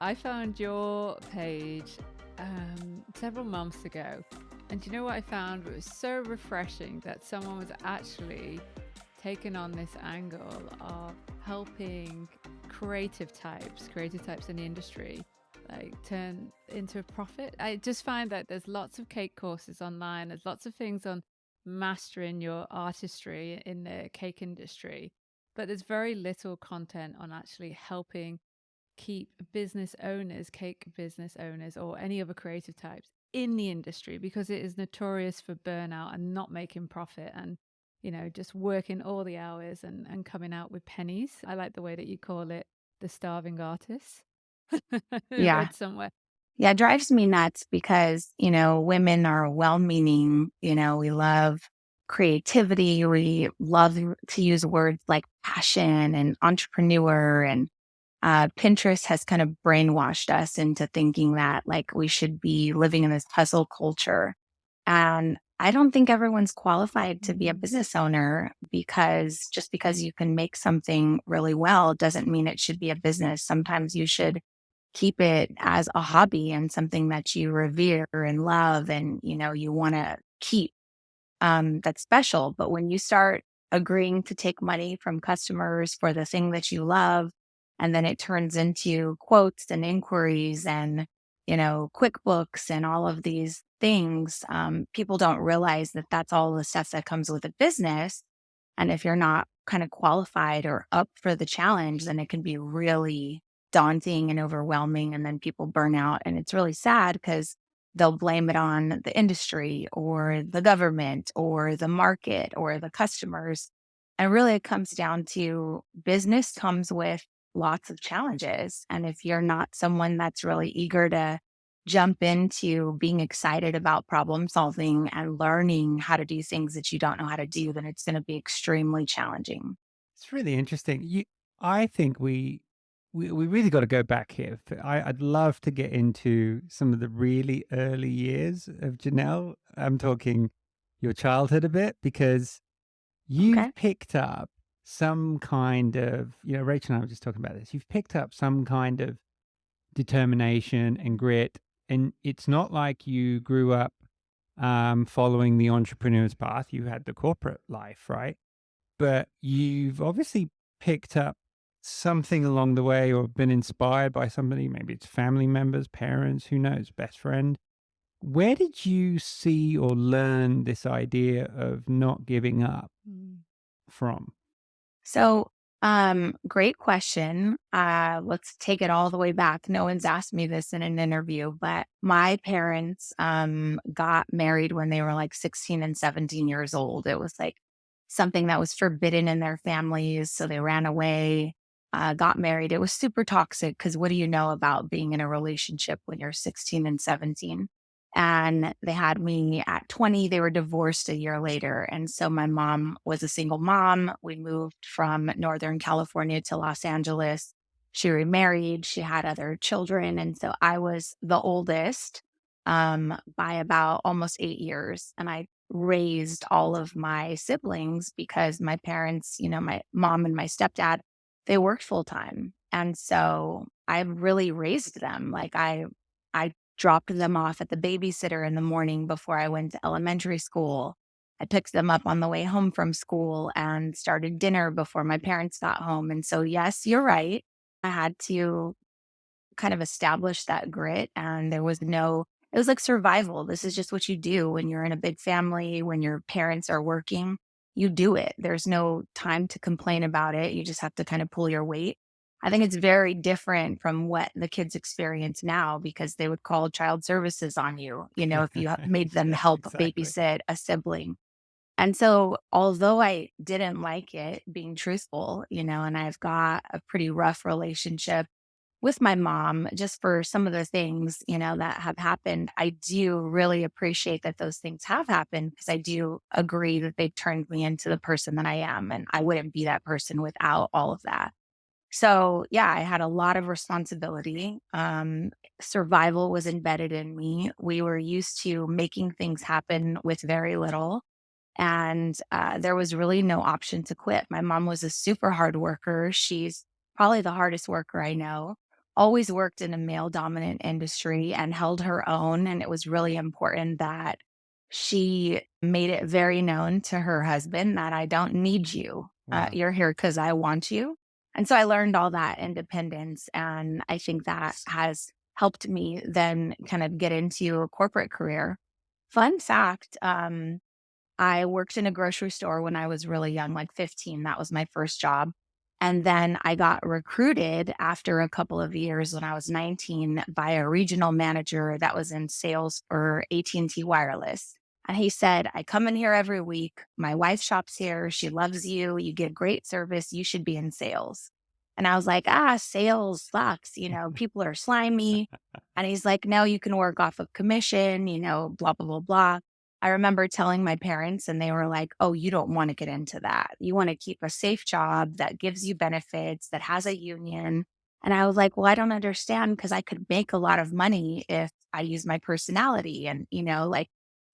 I found your page several months ago. And do you know what I found? It was so refreshing that someone was actually taking on this angle of helping creative types in the industry, like turn into a profit. I just find that there's lots of cake courses online, there's lots of things on mastering your artistry in the cake industry, but there's very little content on actually helping keep business owners, cake business owners, or any other creative types in the industry because it is notorious for burnout and not making profit and, just working all the hours and coming out with pennies. I like the way that you call it the starving artist. I Yeah. read somewhere. Yeah, it drives me nuts because, women are well-meaning, we love creativity. We love to use words like passion and entrepreneur and Pinterest has kind of brainwashed us into thinking that like we should be living in this hustle culture. And I don't think everyone's qualified to be a Mm. business owner because just because you can make something really well doesn't mean it should be a business. Sometimes you should keep it as a hobby and something that you revere and love and you want to keep that's special. But when you start agreeing to take money from customers for the thing that you love, and then it turns into quotes and inquiries and, QuickBooks and all of these things, people don't realize that that's all the stuff that comes with a business. And if you're not kind of qualified or up for the challenge, then it can be really daunting and overwhelming. And then people burn out. And it's really sad because they'll blame it on the industry or the government or the market or the customers. And really, it comes down to business comes with lots of challenges. And if you're not someone that's really eager to jump into being excited about problem solving and learning how to do things that you don't know how to do, then it's going to be extremely challenging. It's really interesting. I think we really got to go back here. I'd love to get into some of the really early years of Janelle. I'm talking your childhood a bit because you've Okay. picked up some kind of, Rachel and I were just talking about this. You've picked up some kind of determination and grit, and it's not like you grew up following the entrepreneur's path. You had the corporate life, right? But you've obviously picked up something along the way or been inspired by somebody. Maybe it's family members, parents, who knows, best friend. Where did you see or learn this idea of not giving up Mm. from? So, great question. Let's take it all the way back. No one's asked me this in an interview, but my parents got married when they were like 16 and 17 years old. It was like something that was forbidden in their families. So they ran away, got married. It was super toxic because what do you know about being in a relationship when you're 16 and 17? And they had me at 20. They were divorced a year later. And so my mom was a single mom. We moved from Northern California to Los Angeles. She remarried. She had other children. And so I was the oldest by about almost 8 years. And I raised all of my siblings because my parents, my mom and my stepdad, they worked full time. And so I really raised them. I dropped them off at the babysitter in the morning before I went to elementary school. I picked them up on the way home from school and started dinner before my parents got home. And so, yes, you're right. I had to kind of establish that grit, and it was like survival. This is just what you do when you're in a big family, when your parents are working, you do it. There's no time to complain about it. You just have to kind of pull your weight. I think it's very different from what the kids experience now because they would call child services on you, if you made them Yeah, help exactly. babysit a sibling. And so, although I didn't like it, being truthful, and I've got a pretty rough relationship with my mom just for some of the things, that have happened, I do really appreciate that those things have happened because I do agree that they've turned me into the person that I am. And I wouldn't be that person without all of that. So, yeah, I had a lot of responsibility. Survival was embedded in me. We were used to making things happen with very little. And there was really no option to quit. My mom was a super hard worker. She's probably the hardest worker I know. always worked in a male dominant industry and held her own. And it was really important that she made it very known to her husband that I don't need you. Wow. You're here because I want you. And so I learned all that independence. And I think that has helped me then kind of get into a corporate career. Fun fact, I worked in a grocery store when I was really young, like 15. That was my first job. And then I got recruited after a couple of years when I was 19 by a regional manager that was in sales for AT&T Wireless. And he said, I come in here every week. My wife shops here. She loves you. You give great service. You should be in sales. And I was like, sales sucks. People are slimy. And he's like, no, you can work off of commission, blah, blah, blah, blah. I remember telling my parents, and they were like, oh, you don't want to get into that. You want to keep a safe job that gives you benefits, that has a union. And I was like, well, I don't understand because I could make a lot of money if I use my personality. And,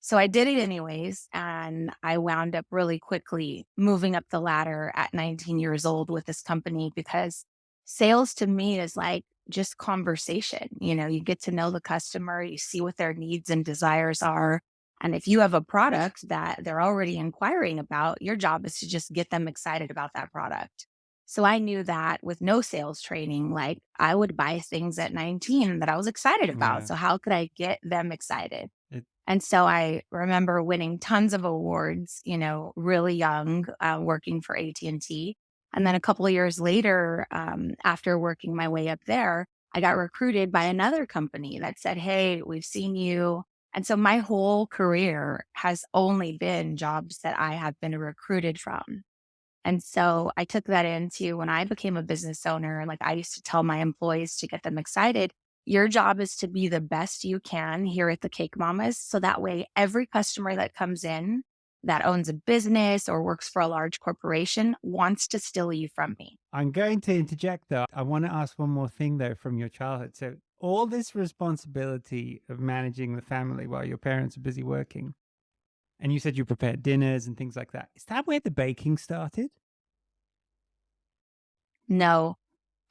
so I did it anyways. And I wound up really quickly moving up the ladder at 19 years old with this company because sales to me is like just conversation. You get to know the customer, you see what their needs and desires are. And if you have a product that they're already inquiring about, your job is to just get them excited about that product. So I knew that with no sales training, like I would buy things at 19 that I was excited about. Yeah. So how could I get them excited? It, And so I remember winning tons of awards, really young, working for AT&T. And then a couple of years later, after working my way up there, I got recruited by another company that said, hey, we've seen you. And so my whole career has only been jobs that I have been recruited from. And so I took that into when I became a business owner. Like I used to tell my employees to get them excited. Your job is to be the best you can here at the Cake Mamas. So that way, every customer that comes in that owns a business or works for a large corporation wants to steal you from me. I'm going to interject though. I want to ask one more thing though from your childhood. So all this responsibility of managing the family while your parents are busy working, and you said you prepared dinners and things like that. Is that where the baking started? No.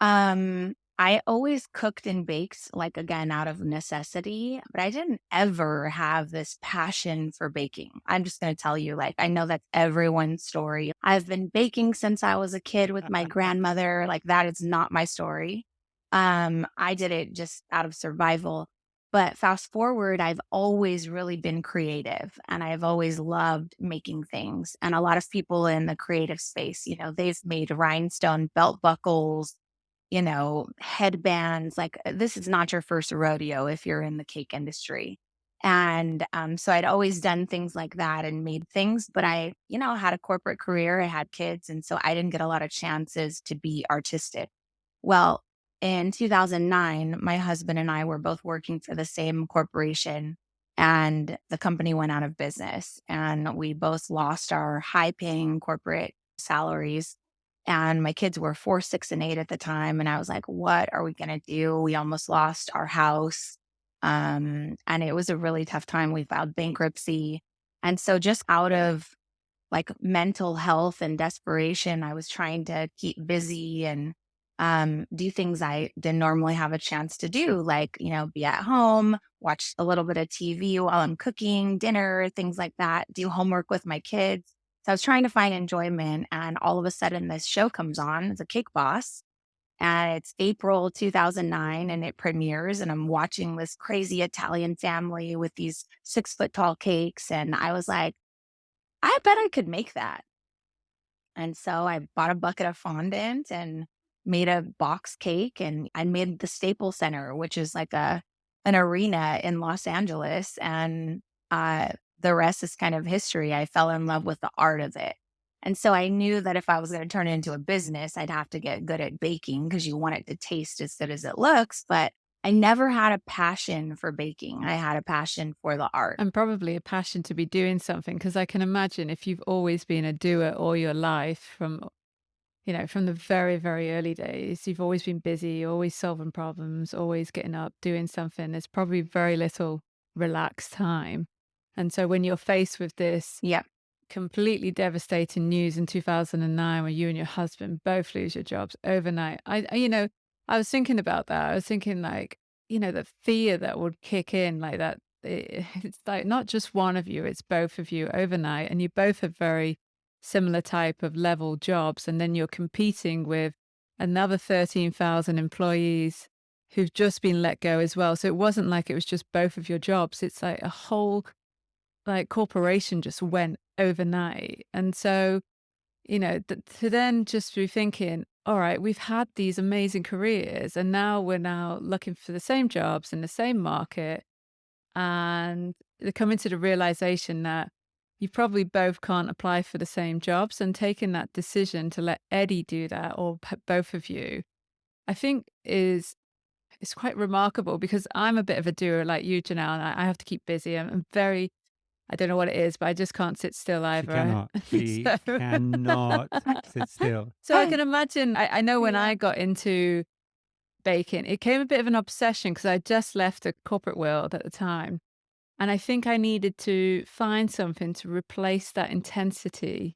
I always cooked and baked, like again, out of necessity, but I didn't ever have this passion for baking. I'm just going to tell you, like, I know that's everyone's story. I've been baking since I was a kid with my grandmother. Like, that is not my story. I did it just out of survival. But fast forward, I've always really been creative and I've always loved making things. And a lot of people in the creative space, they've made rhinestone belt buckles, headbands. Like this is not your first rodeo if you're in the cake industry. And so I'd always done things like that and made things, but I, had a corporate career, I had kids. And so I didn't get a lot of chances to be artistic. Well, in 2009, my husband and I were both working for the same corporation and the company went out of business and we both lost our high paying corporate salaries. And my kids were 4, 6, and 8 at the time. And I was like, what are we going to do? We almost lost our house. And it was a really tough time. We filed bankruptcy. And so just out of like mental health and desperation, I was trying to keep busy and do things I didn't normally have a chance to do, like, be at home, watch a little bit of TV while I'm cooking dinner, things like that, do homework with my kids. So I was trying to find enjoyment. And all of a sudden, this show comes on. It's a Cake Boss. And it's April 2009 and it premieres. And I'm watching this crazy Italian family with these 6-foot tall cakes. And I was like, I bet I could make that. And so I bought a bucket of fondant and made a box cake and I made the Staples Center, which is like an arena in Los Angeles. And the rest is kind of history. I fell in love with the art of it. And so I knew that if I was going to turn it into a business, I'd have to get good at baking because you want it to taste as good as it looks. But I never had a passion for baking. I had a passion for the art. And probably a passion to be doing something, because I can imagine if you've always been a doer all your life from the very, very early days, you've always been busy, always solving problems, always getting up, doing something. There's probably very little relaxed time. And so when you're faced with this Yep. completely devastating news in 2009, where you and your husband both lose your jobs overnight, I I was thinking about that. I was thinking like, the fear that would kick in like that. It's like not just one of you, it's both of you overnight. And you both have very similar type of level jobs. And then you're competing with another 13,000 employees who've just been let go as well. So it wasn't like it was just both of your jobs. It's like a whole like corporation just went overnight. And so, to then just be thinking, all right, we've had these amazing careers and now we're now looking for the same jobs in the same market. And they're coming to the realization that you probably both can't apply for the same jobs, and taking that decision to let Eddie do that or both of you, I think is quite remarkable because I'm a bit of a doer like you, Janelle, and I have to keep busy. I'm very, I don't know what it is, but I just can't sit still She either. cannot. She So, cannot sit still. so I can imagine, I know when Yeah. I got into baking, it came a bit of an obsession because I just left the corporate world at the time. And I think I needed to find something to replace that intensity.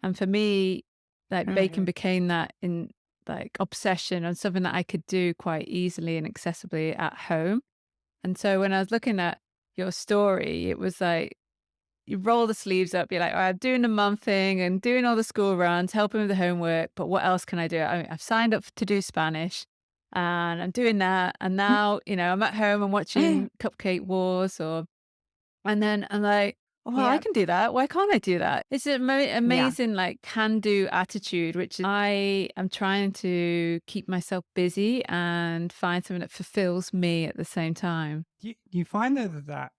And for me, like bacon Mhm. became that in like obsession and something that I could do quite easily and accessibly at home. And so when I was looking at your story, it was like you roll the sleeves up, you're like, "All right, I'm doing the mum thing and doing all the school runs, helping with the homework, but what else can I do? I mean, I've signed up to do Spanish and I'm doing that. And now, I'm at home and watching Cupcake Wars and then I'm like, well, I Yep. can do that. Why can't I do that? It's an Yeah. amazing, like, can do attitude, which is, I am trying to keep myself busy and find something that fulfills me at the same time. Do you find that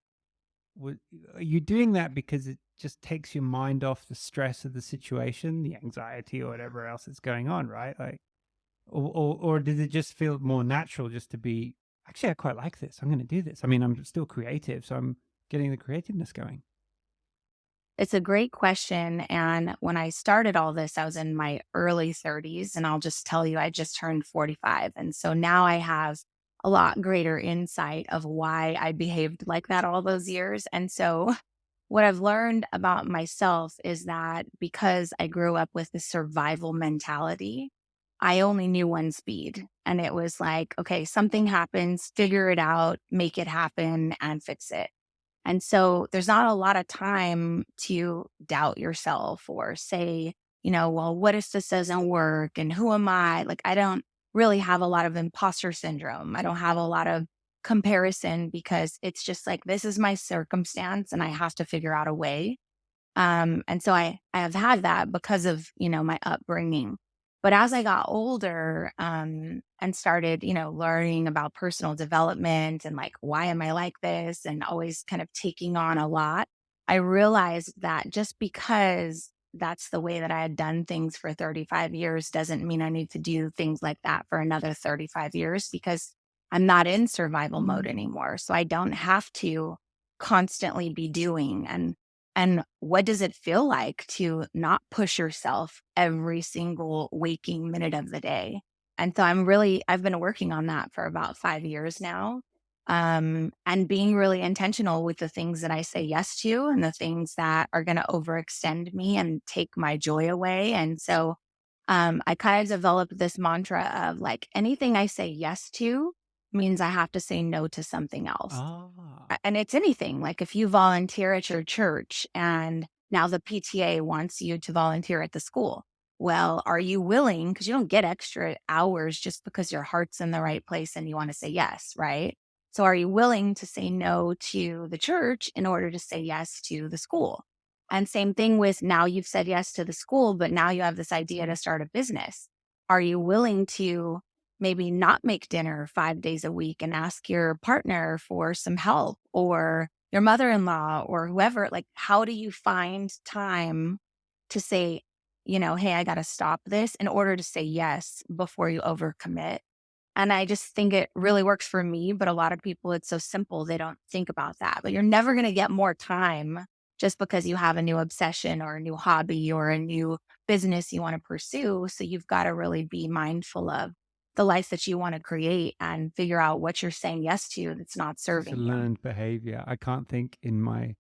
would are you doing that because it just takes your mind off the stress of the situation, the anxiety or whatever else is going on, right? Like, or did it just feel more natural just to be, actually, I quite like this. I'm going to do this. I mean, I'm still creative, so I'm getting the creativeness going. It's a great question. And when I started all this, I was in my early 30s. And I'll just tell you, I just turned 45. And so now I have a lot greater insight of why I behaved like that all those years. And so what I've learned about myself is that because I grew up with the survival mentality, I only knew one speed. And it was like, okay, something happens, figure it out, make it happen, and fix it. And so there's not a lot of time to doubt yourself or say, well, what if this doesn't work? And who am I? Like, I don't really have a lot of imposter syndrome. I don't have a lot of comparison because it's just like, this is my circumstance and I have to figure out a way. And so I have had that because of, my upbringing. But as I got older, and started, learning about personal development and like, why am I like this? And always kind of taking on a lot, I realized that just because that's the way that I had done things for 35 years doesn't mean I need to do things like that for another 35 years because I'm not in survival mode anymore. So I don't have to constantly be doing and what does it feel like to not push yourself every single waking minute of the day? And so I've been working on that for about 5 years now. And being really intentional with the things that I say yes to and the things that are going to overextend me and take my joy away. And so, I kind of developed this mantra of like anything I say yes to means I have to say no to something else. Ah, And it's anything, like if you volunteer at your church and now the PTA wants you to volunteer at the school. Well, are you willing? Because you don't get extra hours just because your heart's in the right place and you want to say yes, right? So are you willing to say no to the church in order to say yes to the school? And same thing with now you've said yes to the school, but now you have this idea to start a business. Are you willing to maybe not make dinner 5 days a week and ask your partner for some help or your mother in law or whoever? Like, how do you find time to say, hey, I got to stop this in order to say yes before you overcommit? And I just think it really works for me. But a lot of people, it's so simple, they don't think about that. But you're never going to get more time just because you have a new obsession or a new hobby or a new business you want to pursue. So you've got to really be mindful of the life that you want to create and figure out what you're saying yes to that's not it's a serving you. learned behavior. I can't think in my,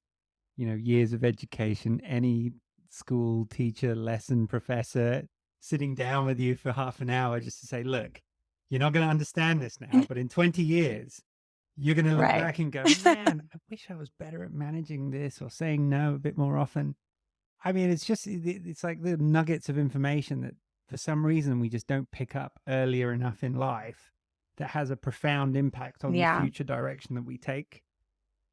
years of education, any school teacher, lesson professor sitting down with you for half an hour just to say, look, You're not going to understand this now, but in 20 years, you're going to look Right. back and go, man, I wish I was better at managing this or saying no a bit more often. I mean, it's like the nuggets of information that for some reason we just don't pick up earlier enough in life that has a profound impact on the Yeah. future direction that we take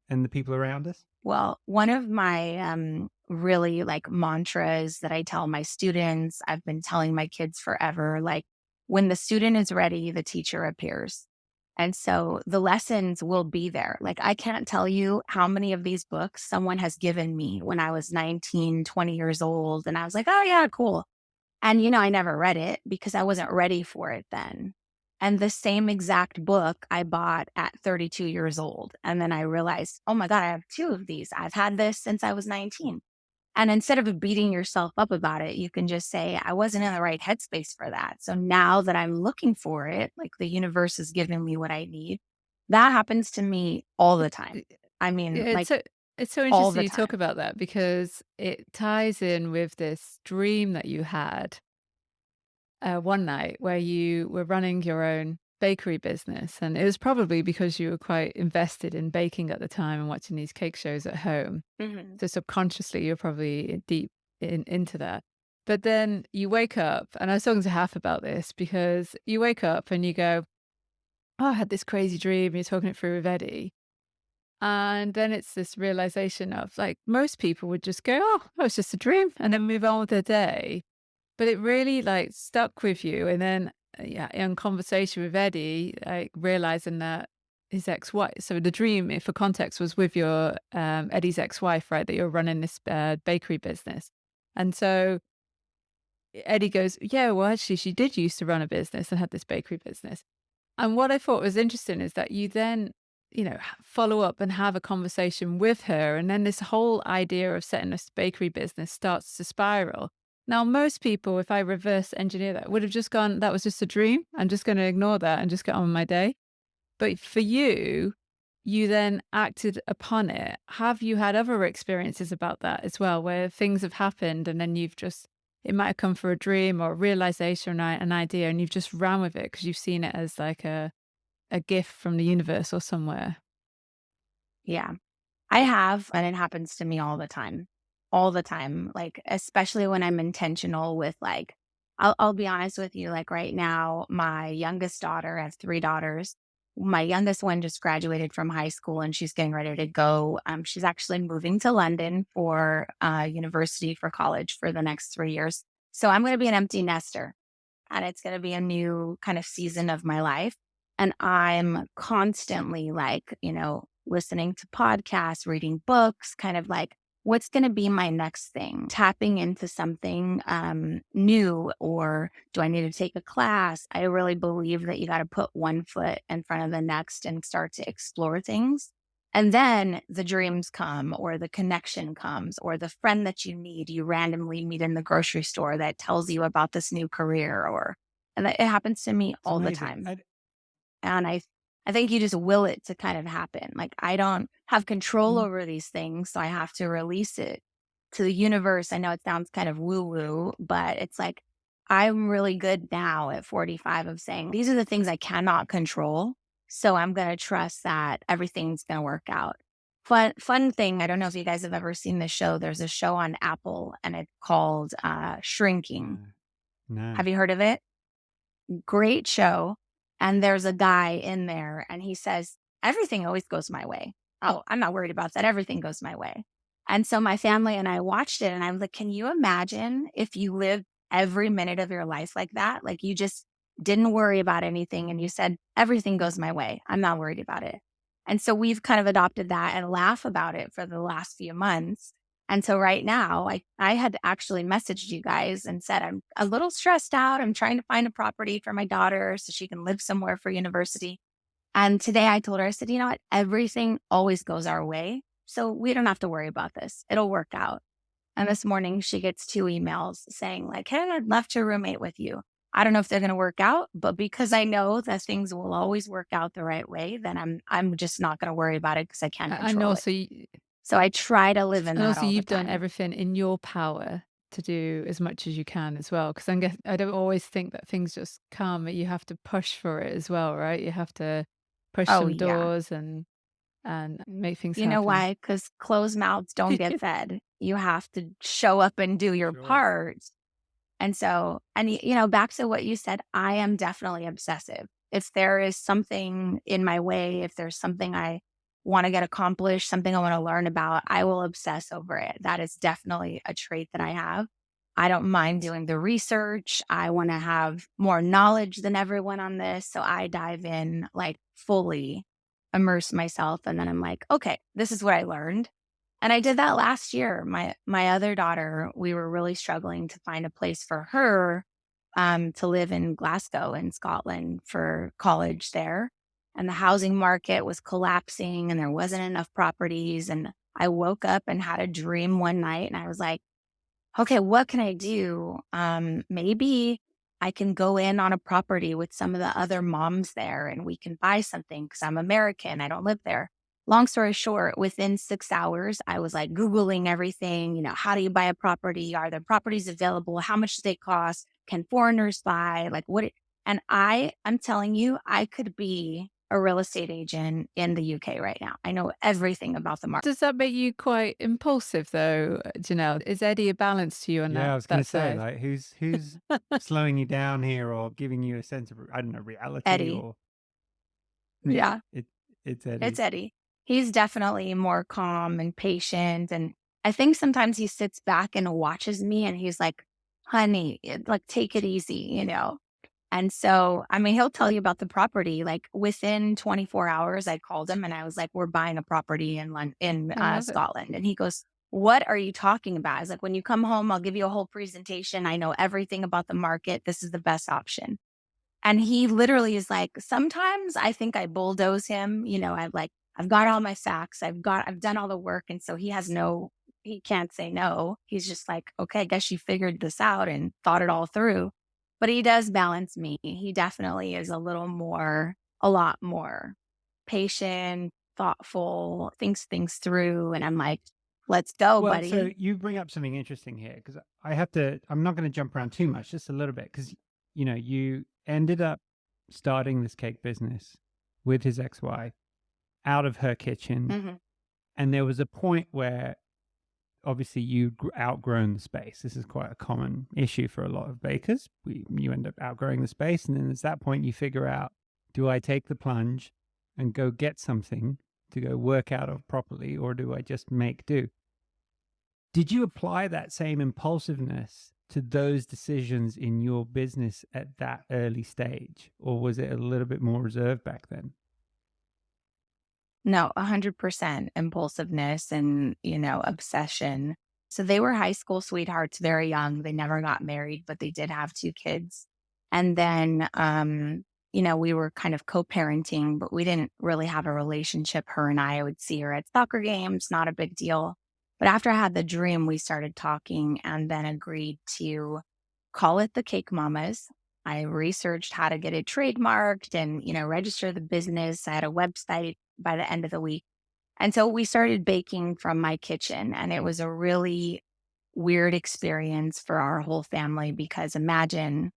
and the people around us. Well, one of my really like mantras that I tell my students, I've been telling my kids forever, like when the student is ready, the teacher appears. And so the lessons will be there. Like I can't tell you how many of these books someone has given me when I was 19, 20 years old. And I was like, oh yeah, cool. And, I never read it because I wasn't ready for it then. And the same exact book I bought at 32 years old. And then I realized, oh my God, I have two of these. I've had this since I was 19. And instead of beating yourself up about it, you can just say, I wasn't in the right headspace for that. So now that I'm looking for it, like the universe is giving me what I need. That happens to me all the time. I mean, Yeah, like it's so all interesting the you talk time. about that because it ties in with this dream that you had one night where you were running your own bakery business. And it was probably because you were quite invested in baking at the time and watching these cake shows at home. Mhm. So subconsciously, you're probably deep into that. But then you wake up, and I was talking to Half about this because you wake up and you go, oh, I had this crazy dream. You're talking it through with Eddie. And then it's this realization of like most people would just go, oh, that was just a dream and then move on with their day. But it really like stuck with you. And then, yeah, in conversation with Eddie, like realizing that his ex-wife, so the dream, for context, was with your Eddie's ex-wife, right? That you're running this bakery business. And so Eddie goes, yeah, well, actually, she did used to run a business and had this bakery business. And what I thought was interesting is that you then, follow up and have a conversation with her. And then this whole idea of setting a bakery business starts to spiral. Now, most people, if I reverse engineer that, would have just gone, that was just a dream. I'm just going to ignore that and just get on with my day. But for you, you then acted upon it. Have you had other experiences about that as well, where things have happened and then you've just, it might have come for a dream or a realization or an idea, and you've just ran with it because you've seen it as like a gift from the universe or somewhere? Yeah. I have, and it happens to me all the time. Like, especially when I'm intentional with like, I'll be honest with you. Like right now, my youngest daughter, I have three daughters. My youngest one just graduated from high school and she's getting ready to go. She's actually moving to London for university for college for the next 3 years. So I'm going to be an empty nester and it's going to be a new kind of season of my life. And I'm constantly like, listening to podcasts, reading books, kind of like, what's going to be my next thing? Tapping into something new, or do I need to take a class? I really believe that you got to put one foot in front of the next and start to explore things. And then the dreams come, or the connection comes, or the friend that you need, you randomly meet in the grocery store that tells you about this new career, and it happens to me It's all the amazing. time. And I think you just will it to kind of happen. Like I don't have control Mm. over these things, so I have to release it to the universe. I know it sounds kind of woo woo, but it's like I'm really good now at 45 of saying these are the things I cannot control. So I'm going to trust that everything's going to work out. Fun thing. I don't know if you guys have ever seen this show. There's a show on Apple and it's called Shrinking. No. Have you heard of it? Great show. And there's a guy in there and he says, everything always goes my way. Oh, I'm not worried about that. Everything goes my way. And so my family and I watched it and I was like, can you imagine if you lived every minute of your life like that? Like you just didn't worry about anything and you said, everything goes my way. I'm not worried about it. And so we've kind of adopted that and laugh about it for the last few months. And so right now, I had actually messaged you guys and said, I'm a little stressed out. I'm trying to find a property for my daughter so she can live somewhere for university. And today I told her, I said, you know what? Everything always goes our way. So we don't have to worry about this. It'll work out. And this morning she gets two emails saying like, hey, I'd love to roommate with you. I don't know if they're going to work out, but because I know that things will always work out the right way, then I'm just not going to worry about it because I can't And control it. also, So I try to live in that all the you've done time. everything in your power to do as much as you can as well. Because I don't always think that things just come. You have to push for it as well, right? You have to push Oh, some yeah. doors and make things You know happen. why? Because closed mouths don't get fed. You have to show up and do your Sure. part. And so, back to what you said, I am definitely obsessive. If there is something in my way, if there's something I want to get accomplished, something I want to learn about, I will obsess over it. That is definitely a trait that I have. I don't mind doing the research. I want to have more knowledge than everyone on this. So I dive in like fully, immerse myself. And then I'm like, okay, this is what I learned. And I did that last year. My other daughter, we were really struggling to find a place for her to live in Glasgow in Scotland for college there. And the housing market was collapsing and there wasn't enough properties. And I woke up and had a dream one night and I was like, okay, what can I do? Maybe I can go in on a property with some of the other moms there and we can buy something because I'm American. I don't live there. Long story short, within 6 hours, I was like Googling everything. How do you buy a property? Are there properties available? How much do they cost? Can foreigners buy? Like what? And I'm telling you, I could be a real estate agent in the UK right now. I know everything about the market. Does that make you quite impulsive though, Janelle? Is Eddie a balance to you on Yeah, I that was going that to say, side? like, who's slowing you down here or giving you a sense of, I don't know, reality Eddie. or Yeah. it it's It's Eddie. Eddie. He's definitely more calm and patient. And I think sometimes he sits back and watches me and he's like, honey, like, take it easy. And so, I mean, he'll tell you about the property. Like within 24 hours, I called him and I was like, we're buying a property in I love it. Scotland. And he goes, what are you talking about? I was like, when you come home, I'll give you a whole presentation. I know everything about the market. This is the best option. And he literally is like, sometimes I think I bulldoze him. I've got all my facts. I've done all the work. And so he can't say no. He's just like, okay, I guess you figured this out and thought it all through. But he does balance me. He definitely is a lot more patient, thoughtful, thinks things through. And I'm like, let's go, Well, so buddy. you bring up something interesting here because I'm not going to jump around too much, just a little bit, because, you ended up starting this cake business with his ex-wife out of her kitchen. Mhm. And there was a point where obviously you outgrown the space. This is quite a common issue for a lot of bakers. You end up outgrowing the space. And then at that point you figure out, do I take the plunge and go get something to go work out of properly, or do I just make do? Did you apply that same impulsiveness to those decisions in your business at that early stage, or was it a little bit more reserved back then? No, 100% impulsiveness and, obsession. So they were high school sweethearts, very young. They never got married, but they did have two kids. And then, we were kind of co-parenting, but we didn't really have a relationship. Her and I would see her at soccer games, not a big deal. But after I had the dream, we started talking and then agreed to call it the Cake Mamas. I researched how to get it trademarked and, register the business. I had a website by the end of the week. And so we started baking from my kitchen, and it was a really weird experience for our whole family because imagine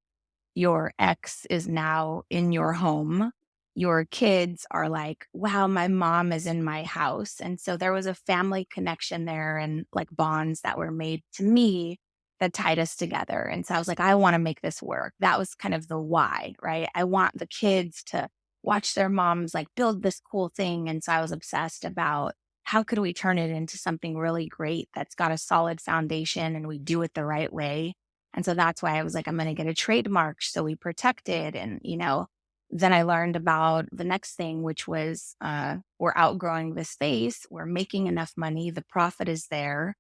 your ex is now in your home. Your kids are like, wow, my mom is in my house. And so there was a family connection there and like bonds that were made to me that tied us together. And so I was like, I want to make this work. That was kind of the why, right? I want the kids to watch their moms like build this cool thing. And so I was obsessed about how could we turn it into something really great that's got a solid foundation and we do it the right way. And so that's why I was like, I'm going to get a trademark so we protect it. And, then I learned about the next thing, which was we're outgrowing the space. We're making enough money. The profit is there.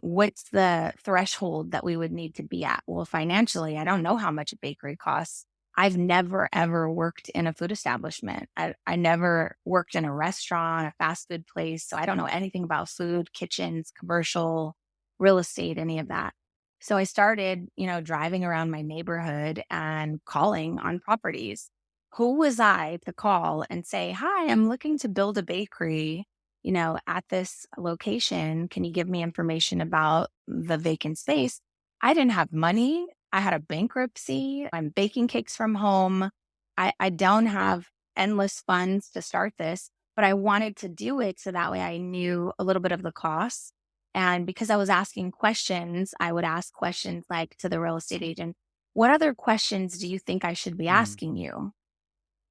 What's the threshold that we would need to be at? Well, financially, I don't know how much a bakery costs. I've never, ever worked in a food establishment. I never worked in a restaurant, a fast food place. So I don't know anything about food, kitchens, commercial, real estate, any of that. So I started, driving around my neighborhood and calling on properties. Who was I to call and say, hi, I'm looking to build a bakery. at this location, can you give me information about the vacant space? I didn't have money. I had a bankruptcy. I'm baking cakes from home. I don't have endless funds to start this, but I wanted to do it so that way I knew a little bit of the costs. And because I was asking questions, I would ask questions like to the real estate agent, what other questions do you think I should be Mm. asking you?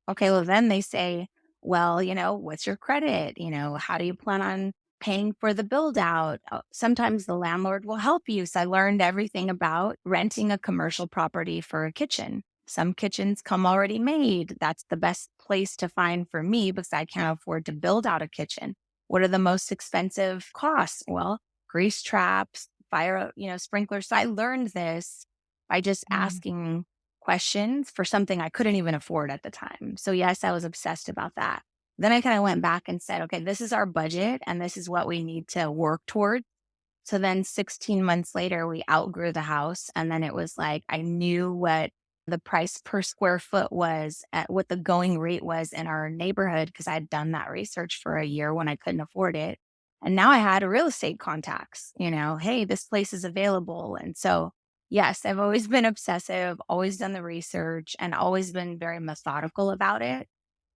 Okay, well, then they say, well, what's your credit? How do you plan on paying for the build out? Sometimes the landlord will help you. So I learned everything about renting a commercial property for a kitchen. Some kitchens come already made. That's the best place to find for me because I can't afford to build out a kitchen. What are the most expensive costs? Well, grease traps, fire, sprinklers. So I learned this by just Mm. asking questions for something I couldn't even afford at the time. So, yes, I was obsessed about that. Then I kind of went back and said, okay, this is our budget and this is what we need to work toward. So then 16 months later, we outgrew the house. And then it was like, I knew what the price per square foot was, at what the going rate was in our neighborhood, because I'd done that research for a year when I couldn't afford it. And now I had real estate contacts, hey, this place is available. And so, yes, I've always been obsessive, always done the research, and always been very methodical about it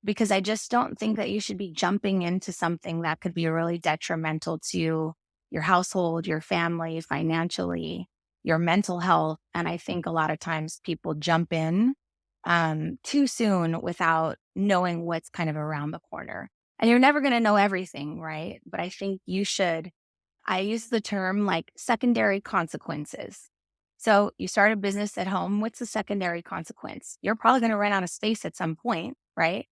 because I just don't think that you should be jumping into something that could be really detrimental to your household, your family, financially, your mental health. And I think a lot of times people jump in too soon without knowing what's kind of around the corner. And you're never going to know everything, right? But I think you should. I use the term like secondary consequences. So you start a business at home. What's the secondary consequence? You're probably going to run out of space at some point, right?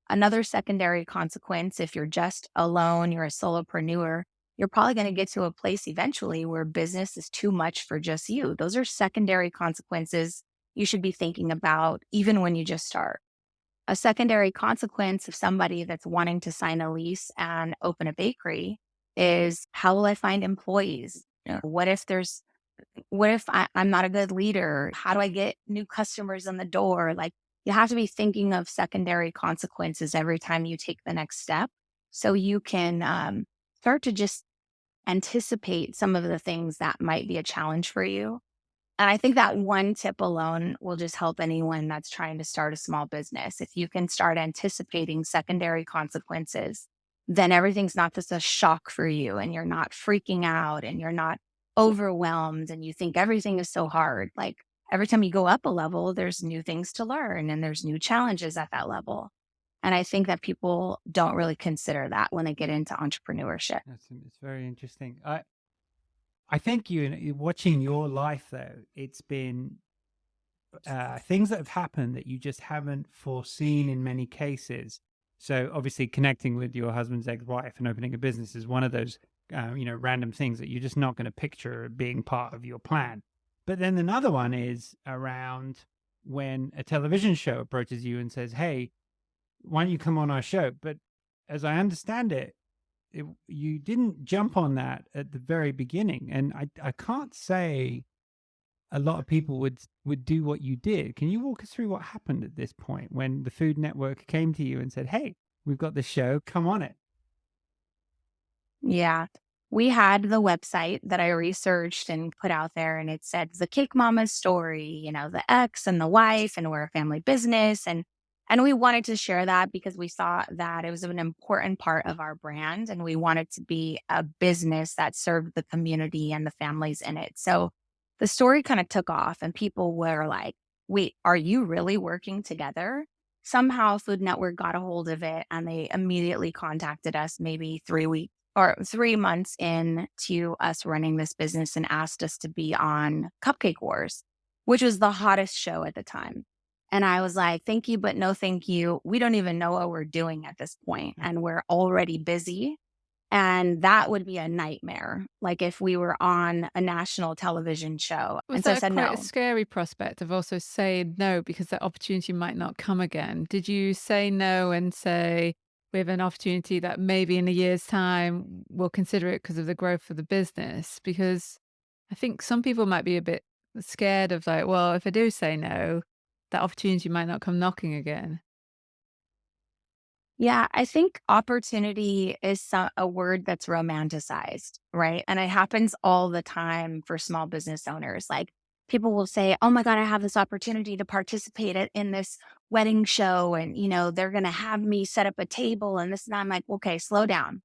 Another secondary consequence, if you're just alone, you're a solopreneur, you're probably going to get to a place eventually where business is too much for just you. Those are secondary consequences you should be thinking about even when you just start. A secondary consequence of somebody that's wanting to sign a lease and open a bakery is how will I find employees? What if I'm not a good leader? How do I get new customers in the door? Like you have to be thinking of secondary consequences every time you take the next step so you can start to just anticipate some of the things that might be a challenge for you. And I think that one tip alone will just help anyone that's trying to start a small business. If you can start anticipating secondary consequences, then everything's not just a shock for you and you're not freaking out and you're not overwhelmed and you think everything is so hard. Like every time you go up a level, there's new things to learn and there's new challenges at that level. And I think that people don't really consider that when they get into entrepreneurship. It's very interesting. I think watching your life though, it's been things that have happened that you just haven't foreseen in many cases. So obviously connecting with your husband's ex-wife and opening a business is one of those, random things that you're just not going to picture being part of your plan. But then another one is around when a television show approaches you and says, hey, why don't you come on our show? But as I understand it, you didn't jump on that at the very beginning. And I can't say a lot of people would do what you did. Can you walk us through what happened at this point when the Food Network came to you and said, "Hey, we've got this show, come on it." Yeah. We had the website that I researched and put out there, and it said the Cake Mama's story, the ex and the wife, and we're a family business. And we wanted to share that because we thought that it was an important part of our brand, and we wanted to be a business that served the community and the families in it. So the story kind of took off, and people were like, wait, are you really working together? Somehow Food Network got a hold of it and they immediately contacted us maybe 3 weeks or 3 months into us running this business and asked us to be on Cupcake Wars, which was the hottest show at the time. And I was like, thank you, but no, thank you. We don't even know what we're doing at this point, and we're already busy. And that would be a nightmare, like if we were on a national television show. Was And so I that said, quite a no. scary prospect of also saying no because that opportunity might not come again? Did you say no and say, we have an opportunity that maybe in a year's time we'll consider it because of the growth of the business? Because I think some people might be a bit scared of like, well, if I do say no, that opportunity might not come knocking again. Yeah, I think opportunity is a word that's romanticized, right? And it happens all the time for small business owners. Like people will say, "Oh my God, I have this opportunity to participate in this wedding show, and they're going to have me set up a table and this." And I'm like, "Okay, slow down.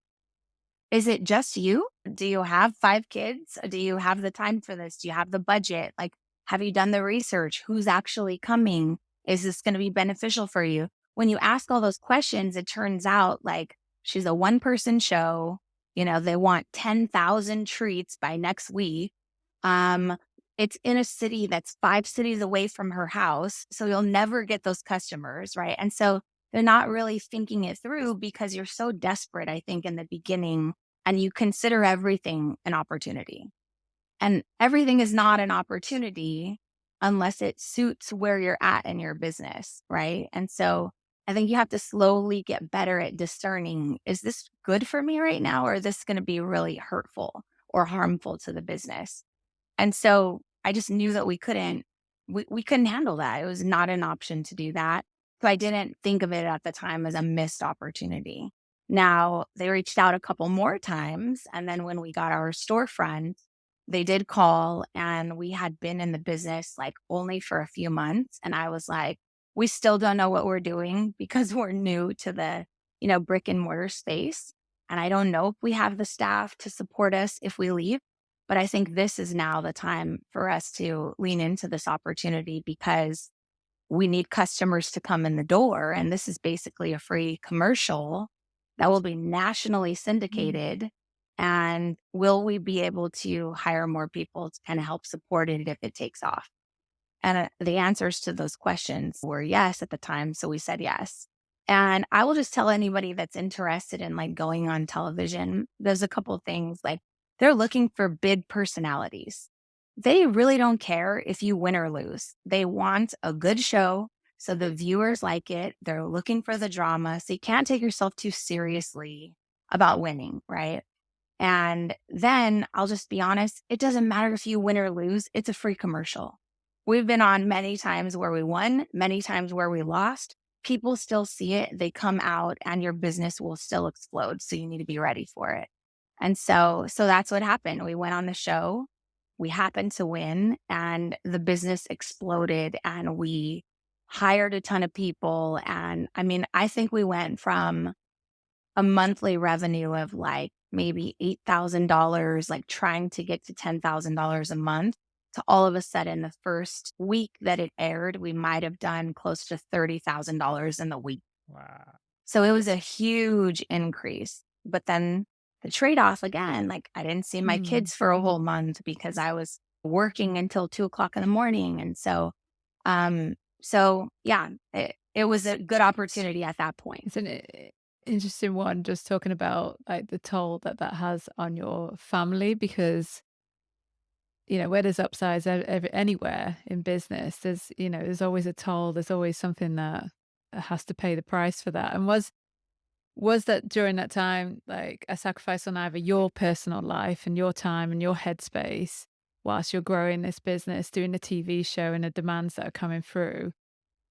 Is it just you? Do you have 5 kids? Do you have the time for this? Do you have the budget? Like, have you done the research? Who's actually coming? Is this going to be beneficial for you?" When you ask all those questions, it turns out like she's a one-person show. They want 10,000 treats by next week. Um, it's in a city that's 5 cities away from her house. So you'll never get those customers, right? And so they're not really thinking it through because you're so desperate, I think, in the beginning, and you consider everything an opportunity. And everything is not an opportunity unless it suits where you're at in your business, right? And so I think you have to slowly get better at discerning, is this good for me right now, or is this going to be really hurtful or harmful to the business? And so I just knew that we couldn't handle that. It was not an option to do that. So I didn't think of it at the time as a missed opportunity. Now they reached out a couple more times. And then when we got our storefront, they did call, and we had been in the business like only for a few months. And I was like, we still don't know what we're doing because we're new to the, brick and mortar space. And I don't know if we have the staff to support us if we leave. But I think this is now the time for us to lean into this opportunity because we need customers to come in the door. And this is basically a free commercial that will be nationally Mm. syndicated. And will we be able to hire more people to kind of help support it if it takes off? And the answers to those questions were yes at the time. So we said yes. And I will just tell anybody that's interested in like going on television, there's a couple of things like they're looking for big personalities. They really don't care if you win or lose. They want a good show. So the viewers like it. They're looking for the drama. So you can't take yourself too seriously about winning, right? And then I'll just be honest, it doesn't matter if you win or lose, it's a free commercial. We've been on many times where we won, many times where we lost. People still see it, they come out, and your business will still explode. So you need to be ready for it. And so that's what happened. We went on the show, we happened to win, and the business exploded, and we hired a ton of people. And I mean, I think we went from a monthly revenue of like maybe $8,000, like trying to get to $10,000 a month, to all of a sudden the first week that it aired, we might have done close to $30,000 in the week. Wow. So it was a huge increase. But then the trade off again, like I didn't see my Mm. kids for a whole month because I was working until 2 o'clock in the morning. And so yeah, it was a good opportunity at that point. It's an interesting one, just talking about like the toll that that has on your family because, where there's upsides anywhere in business, there's always a toll. There's always something that has to pay the price for that. And was that during that time like a sacrifice on either your personal life and your time and your headspace whilst you're growing this business, doing the TV show and the demands that are coming through?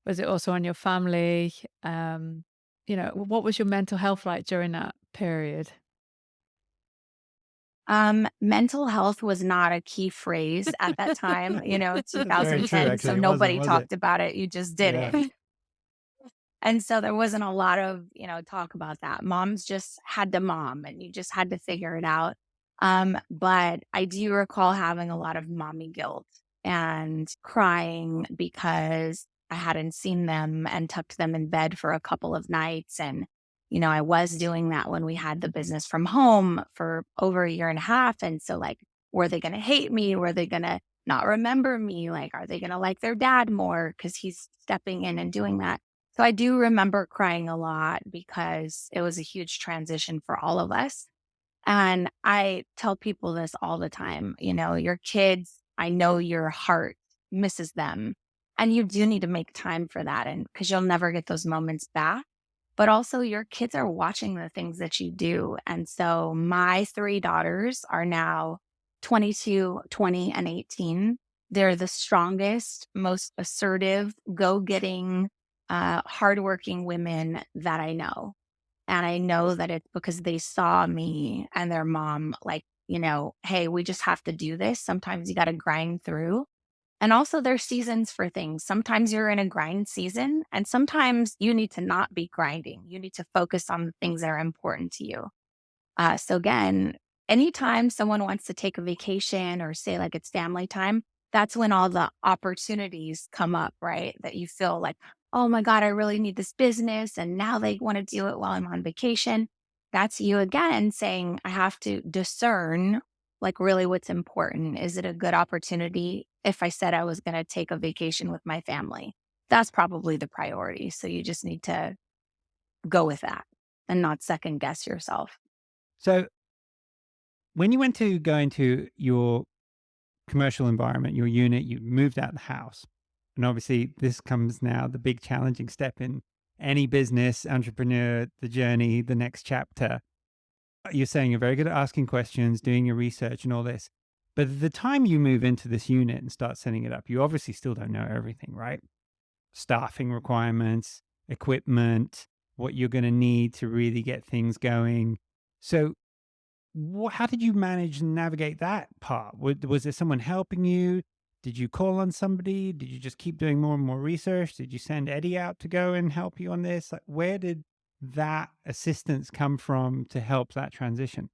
Was it also on your family? What was your mental health like during that period? Mental health was not a key phrase at that time, Very true, 2010. So actually. It wasn't, nobody was it? talked about it. You just did Yeah. it. And so there wasn't a lot of, talk about that. Moms just had to mom and you just had to figure it out. But I do recall having a lot of mommy guilt and crying because I hadn't seen them and tucked them in bed for a couple of nights. And, I was doing that when we had the business from home for over a year and a half. And so like, were they going to hate me? Were they going to not remember me? Like, are they going to like their dad more because he's stepping in and doing that? So I do remember crying a lot because it was a huge transition for all of us. And I tell people this all the time, your kids, I know your heart misses them. And you do need to make time for that. And because you'll never get those moments back. But also, your kids are watching the things that you do. And so my 3 daughters are now 22, 20, and 18. They're the strongest, most assertive, go getting, hardworking women that I know. And I know that it's because they saw me and their mom, like, hey, we just have to do this. Sometimes you got to grind through. And also, there's seasons for things. Sometimes you're in a grind season, and sometimes you need to not be grinding. You need to focus on the things that are important to you. So again, anytime someone wants to take a vacation or say like it's family time, that's when all the opportunities come up, right? That you feel like, oh my God, I really need this business. And now they want to do it while I'm on vacation. That's you again saying, I have to discern like really what's important. Is it a good opportunity if I said I was going to take a vacation with my family? That's probably the priority. So you just need to go with that and not second guess yourself. So when you went to go into your commercial environment, your unit, you moved out of the house. And obviously, this comes now the big challenging step in any business entrepreneur, the journey, the next chapter. You're saying you're very good at asking questions, doing your research and all this. But at the time you move into this unit and start setting it up, you obviously still don't know everything, right? Staffing requirements, equipment, what you're going to need to really get things going. So how did you manage and navigate that part? Was there someone helping you? Did you call on somebody? Did you just keep doing more and more research? Did you send Eddie out to go and help you on this? Like, where did that assistance come from to help that transition?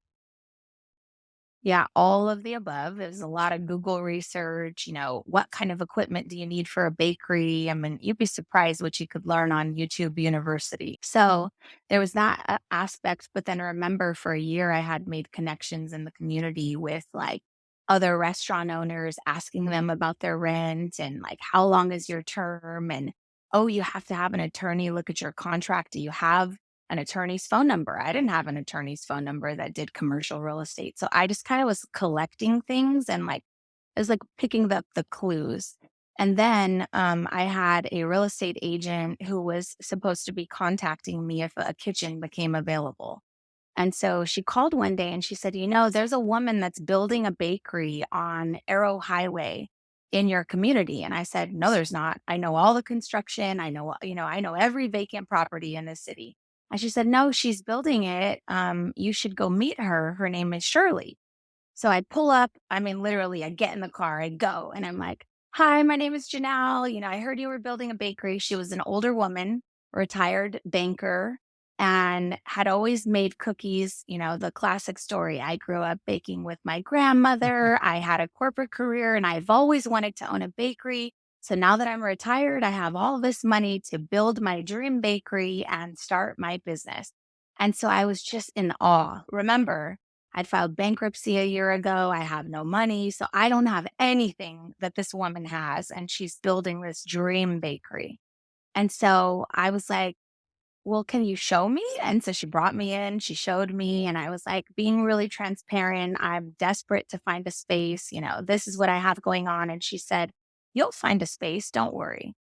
Yeah, all of the above. There's a lot of Google research. What kind of equipment do you need for a bakery? I mean, you'd be surprised what you could learn on YouTube University. So there was that aspect. But then remember, for a year, I had made connections in the community with like other restaurant owners, asking them about their rent and like, how long is your term? And, oh, you have to have an attorney look at your contract. Do you have an attorney's phone number? I didn't have an attorney's phone number that did commercial real estate. So I just kind of was collecting things and like, I was like picking up the clues. And then I had a real estate agent who was supposed to be contacting me if a kitchen became available. And so she called one day and she said, there's a woman that's building a bakery on Arrow Highway in your community. And I said, no, there's not. I know all the construction. I know every vacant property in the city. And she said, no, she's building it. You should go meet her. Her name is Shirley. So I pull up, I mean, literally, I get in the car, I go, and I'm like, hi, my name is Janelle. I heard you were building a bakery. She was an older woman, retired banker, and had always made cookies. The classic story. I grew up baking with my grandmother. I had a corporate career, and I've always wanted to own a bakery. So now that I'm retired, I have all this money to build my dream bakery and start my business. And so I was just in awe. Remember, I'd filed bankruptcy a year ago. I have no money. So I don't have anything that this woman has. And she's building this dream bakery. And so I was like, well, can you show me? And so she brought me in, she showed me, and I was like, being really transparent. I'm desperate to find a space. This is what I have going on. And she said, you'll find a space. Don't worry.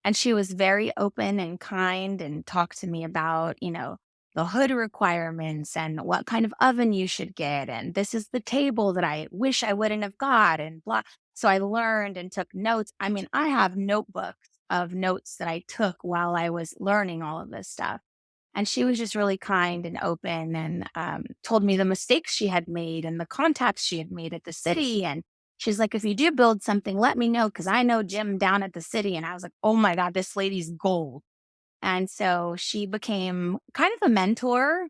And she was very open and kind and talked to me about, the hood requirements and what kind of oven you should get. And this is the table that I wish I wouldn't have got and blah. So I learned and took notes. I mean, I have notebooks of notes that I took while I was learning all of this stuff. And she was just really kind and open and told me the mistakes she had made and the contacts she had made at the city. And she's like, if you do build something, let me know because I know Jim down at the city. And I was like, oh my God, this lady's gold. And so she became kind of a mentor,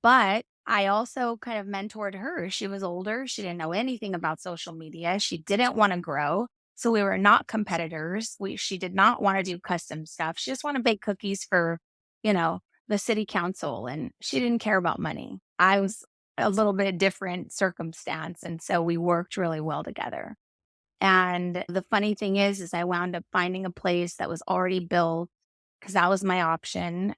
but I also kind of mentored her. She was older. She didn't know anything about social media. She didn't want to grow. So we were not competitors. She did not want to do custom stuff. She just wanted to bake cookies for, you know, the city council, and she didn't care about money. I was a little bit different circumstance. And so we worked really well together. And the funny thing is I wound up finding a place that was already built because that was my option.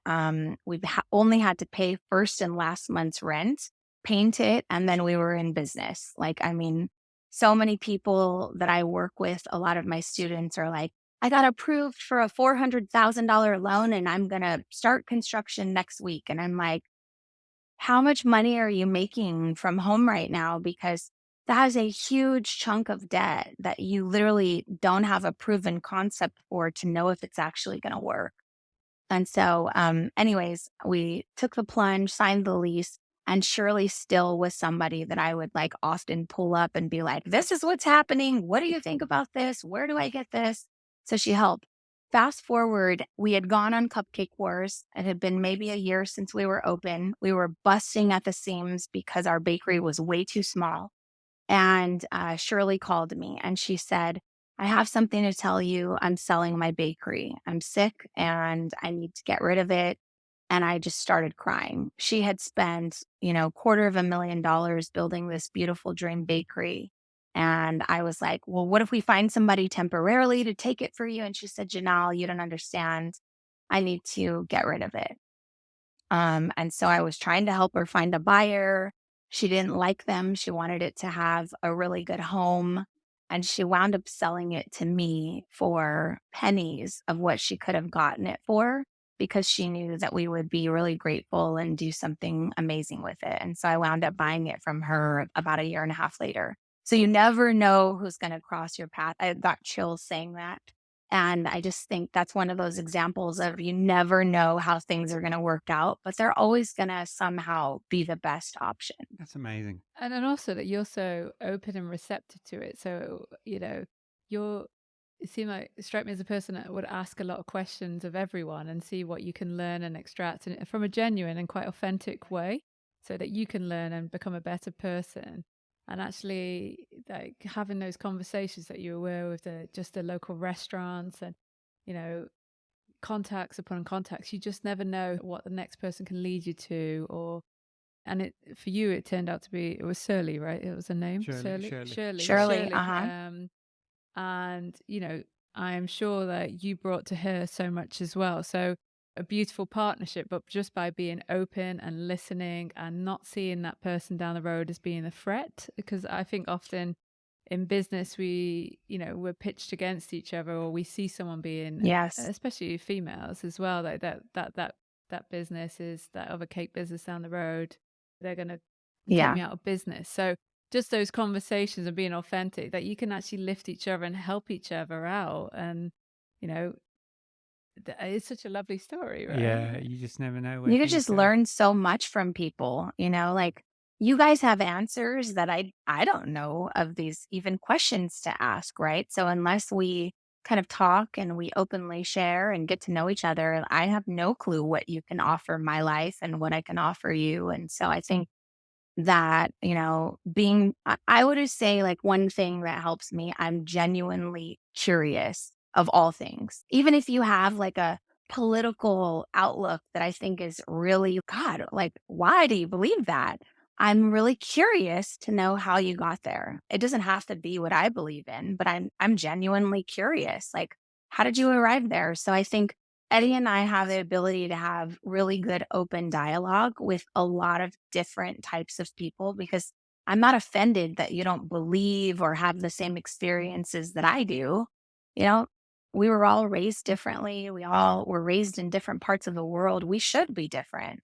We've only had to pay first and last month's rent, paint it, and then we were in business. Like, I mean, so many people that I work with, a lot of my students are like, I got approved for a $400,000 loan and I'm going to start construction next week. And I'm like, how much money are you making from home right now? Because that is a huge chunk of debt that you literally don't have a proven concept for to know if it's actually going to work. And so, anyways, we took the plunge, signed the lease, and Shirley still was somebody that I would like often pull up and be like, this is what's happening. What do you think about this? Where do I get this? So she helped. Fast forward, we had gone on Cupcake Wars. It had been maybe a year since we were open. We were busting at the seams because our bakery was way too small. And Shirley called me and she said, I have something to tell you. I'm selling my bakery. I'm sick and I need to get rid of it. And I just started crying. She had spent, $250,000 building this beautiful dream bakery. And I was like, well, what if we find somebody temporarily to take it for you? And she said, Janelle, you don't understand. I need to get rid of it. And so I was trying to help her find a buyer. She didn't like them. She wanted it to have a really good home. And she wound up selling it to me for pennies of what she could have gotten it for because she knew that we would be really grateful and do something amazing with it. And so I wound up buying it from her about a year and a half later. So you never know who's going to cross your path. I got chills saying that. And I just think that's one of those examples of you never know how things are going to work out, but they're always going to somehow be the best option. That's amazing. And then also that you're so open and receptive to it. So, you seem like, strike me as a person that would ask a lot of questions of everyone and see what you can learn and extract from a genuine and quite authentic way so that you can learn and become a better person. And actually, like having those conversations that you were with just the local restaurants and, you know, contacts upon contacts, you just never know what the next person can lead you to. And for you, it turned out to be, it was Shirley, right? It was a name? Shirley. Shirley, And, I am sure that you brought to her so much as well. So a beautiful partnership, but just by being open and listening and not seeing that person down the road as being a threat. Because I think often in business, we're pitched against each other, or we see someone being, yes, especially females as well, like that business is that other cake business down the road. They're going to take me out of business. So just those conversations and being authentic, that you can actually lift each other and help each other out. And, it's such a lovely story, right? Yeah, you just never know where you could things just go. learn so much from people, like you guys have answers that I don't know of, these even questions to ask, right? So unless we kind of talk and we openly share and get to know each other, I have no clue what you can offer my life and what I can offer you. And so I think that, I would just say like one thing that helps me, I'm genuinely curious of all things. Even if you have like a political outlook that I think is really, God, like, why do you believe that? I'm really curious to know how you got there. It doesn't have to be what I believe in, but I'm genuinely curious. Like, how did you arrive there? So I think Eddie and I have the ability to have really good open dialogue with a lot of different types of people because I'm not offended that you don't believe or have the same experiences that I do. You know, we were all raised differently. We all were raised in different parts of the world. We should be different.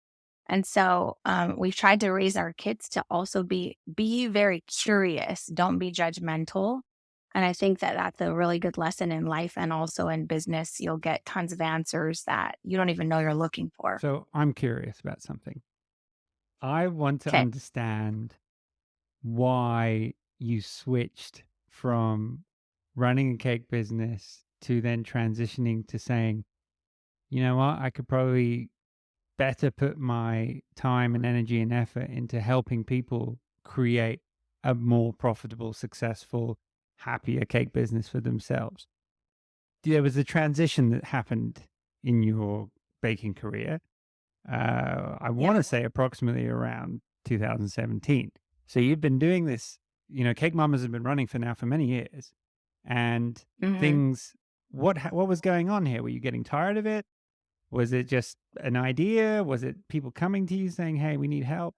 And so we've tried to raise our kids to also be very curious. Don't be judgmental. And I think that that's a really good lesson in life and also in business. You'll get tons of answers that you don't even know you're looking for. So I'm curious about something. I want to Okay. understand why you switched from running a cake business to then transitioning to saying, you know what, I could probably better put my time and energy and effort into helping people create a more profitable, successful, happier cake business for themselves. There was a transition that happened in your baking career. I want to say approximately around 2017. So you've been doing this, Cake Mamas have been running for many years, and things. What was going on here? Were you getting tired of it? Was it just an idea? Was it people coming to you saying, "Hey, we need help"?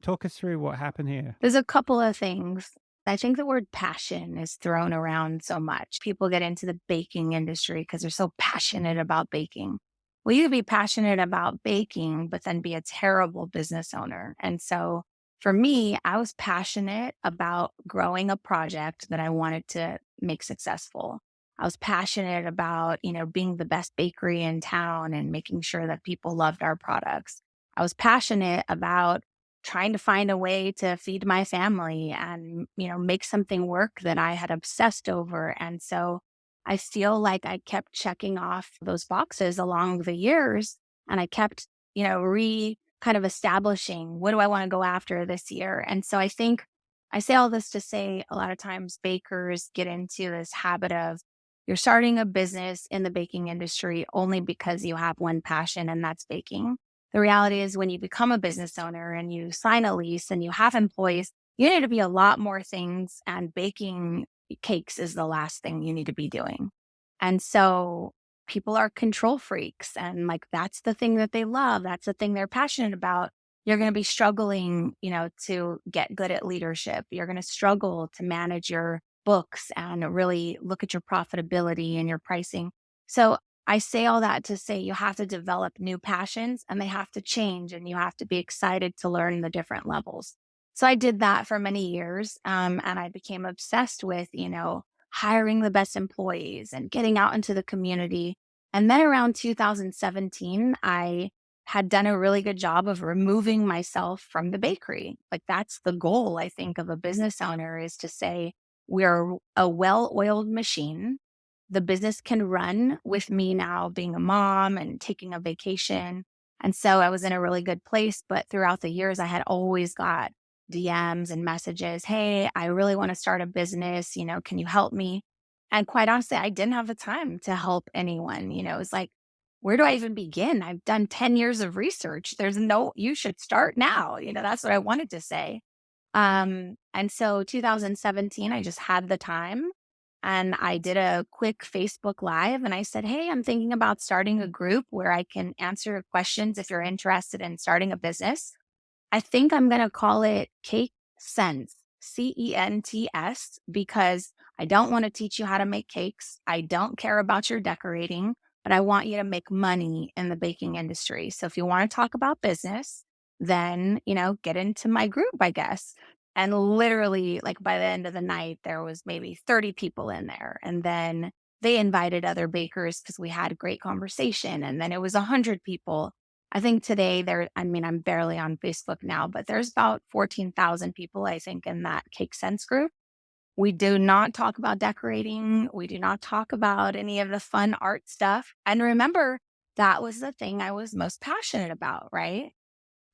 Talk us through what happened here. There's a couple of things. I think the word passion is thrown around so much. People get into the baking industry because they're so passionate about baking. Well, you could be passionate about baking, but then be a terrible business owner. And so for me, I was passionate about growing a project that I wanted to make successful. I was passionate about, being the best bakery in town and making sure that people loved our products. I was passionate about trying to find a way to feed my family and, make something work that I had obsessed over. And so I feel like I kept checking off those boxes along the years, and I kept, kind of establishing, what do I want to go after this year? And so I think I say all this to say a lot of times bakers get into this habit of you're starting a business in the baking industry only because you have one passion, and that's baking. The reality is, when you become a business owner and you sign a lease and you have employees, you need to be a lot more things, and baking cakes is the last thing you need to be doing. And so people are control freaks, and like that's the thing that they love. That's the thing they're passionate about. You're going to be struggling, to get good at leadership. You're going to struggle to manage your books and really look at your profitability and your pricing. So I say all that to say you have to develop new passions, and they have to change, and you have to be excited to learn the different levels. So I did that for many years. And I became obsessed with, hiring the best employees and getting out into the community. And then around 2017, I had done a really good job of removing myself from the bakery. Like that's the goal, I think, of a business owner, is to say, we're a well-oiled machine. The business can run with me now being a mom and taking a vacation. And so I was in a really good place. But throughout the years, I had always got DMs and messages. Hey, I really want to start a business. Can you help me? And quite honestly, I didn't have the time to help anyone. It was like, where do I even begin? I've done 10 years of research. You should start now. That's what I wanted to say. And so 2017, I just had the time, and I did a quick Facebook Live, and I said, hey, I'm thinking about starting a group where I can answer your questions if you're interested in starting a business. I think I'm going to call it Cake Sense, CENTS, because I don't want to teach you how to make cakes. I don't care about your decorating, but I want you to make money in the baking industry. So if you want to talk about business, then, get into my group, I guess. And literally, like by the end of the night, there was maybe 30 people in there. And then they invited other bakers because we had a great conversation. And then it was 100 people. I think today I'm barely on Facebook now, but there's about 14,000 people, I think, in that Cake Sense group. We do not talk about decorating. We do not talk about any of the fun art stuff. And remember, that was the thing I was most passionate about, right?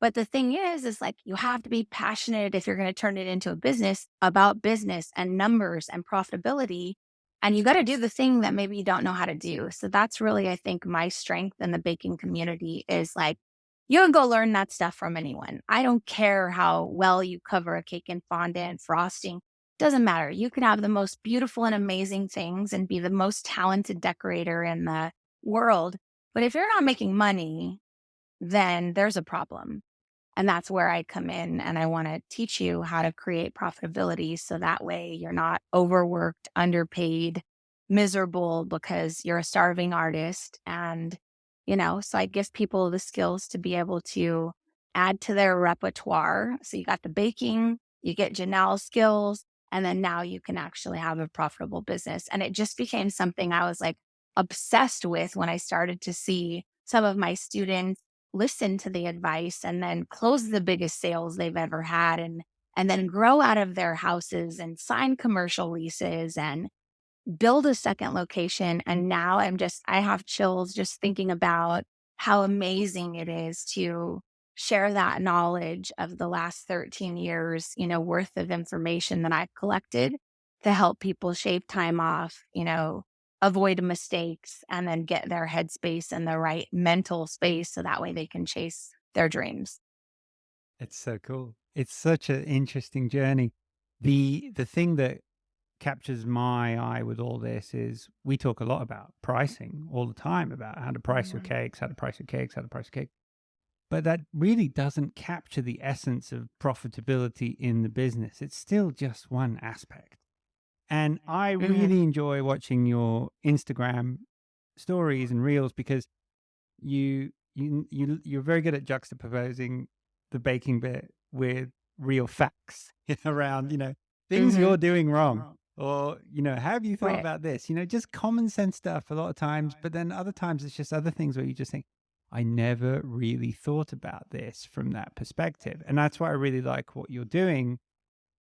But the thing is like you have to be passionate if you're going to turn it into a business about business and numbers and profitability. And you got to do the thing that maybe you don't know how to do. So that's really, I think, my strength in the baking community is like, you can go learn that stuff from anyone. I don't care how well you cover a cake and fondant, frosting. Doesn't matter. You can have the most beautiful and amazing things and be the most talented decorator in the world. But if you're not making money, then there's a problem. And that's where I come in, and I want to teach you how to create profitability so that way you're not overworked, underpaid, miserable because you're a starving artist. And, so I give people the skills to be able to add to their repertoire. So you got the baking, you get Janelle skills, and then now you can actually have a profitable business. And it just became something I was like obsessed with when I started to see some of my students listen to the advice and then close the biggest sales they've ever had, and then grow out of their houses and sign commercial leases and build a second location. And now I have chills just thinking about how amazing it is to share that knowledge of the last 13 years, worth of information that I've collected to help people shave time off, avoid mistakes, and then get their headspace in the right mental space so that way they can chase their dreams. It's so cool. It's such an interesting journey. The thing that captures my eye with all this is we talk a lot about pricing all the time, about how to price your cakes, how to price your cakes, how to price your cake. But that really doesn't capture the essence of profitability in the business. It's still just one aspect. And I really enjoy watching your Instagram stories and reels because you're very good at juxtaposing the baking bit with real facts around, things you're doing wrong. Or, how have you thought Right. about this? Just common sense stuff a lot of times, but then other times it's just other things where you just think, I never really thought about this from that perspective. And that's why I really like what you're doing.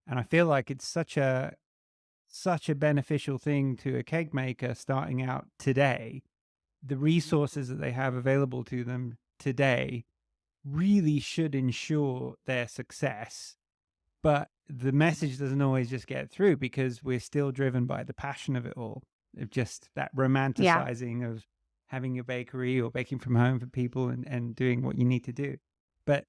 And I feel like it's such a beneficial thing to a cake maker starting out today. The resources that they have available to them today really should ensure their success. But the message doesn't always just get through because we're still driven by the passion of it all, of just that Yeah. romanticizing of having your bakery or baking from home for people and doing what you need to do. But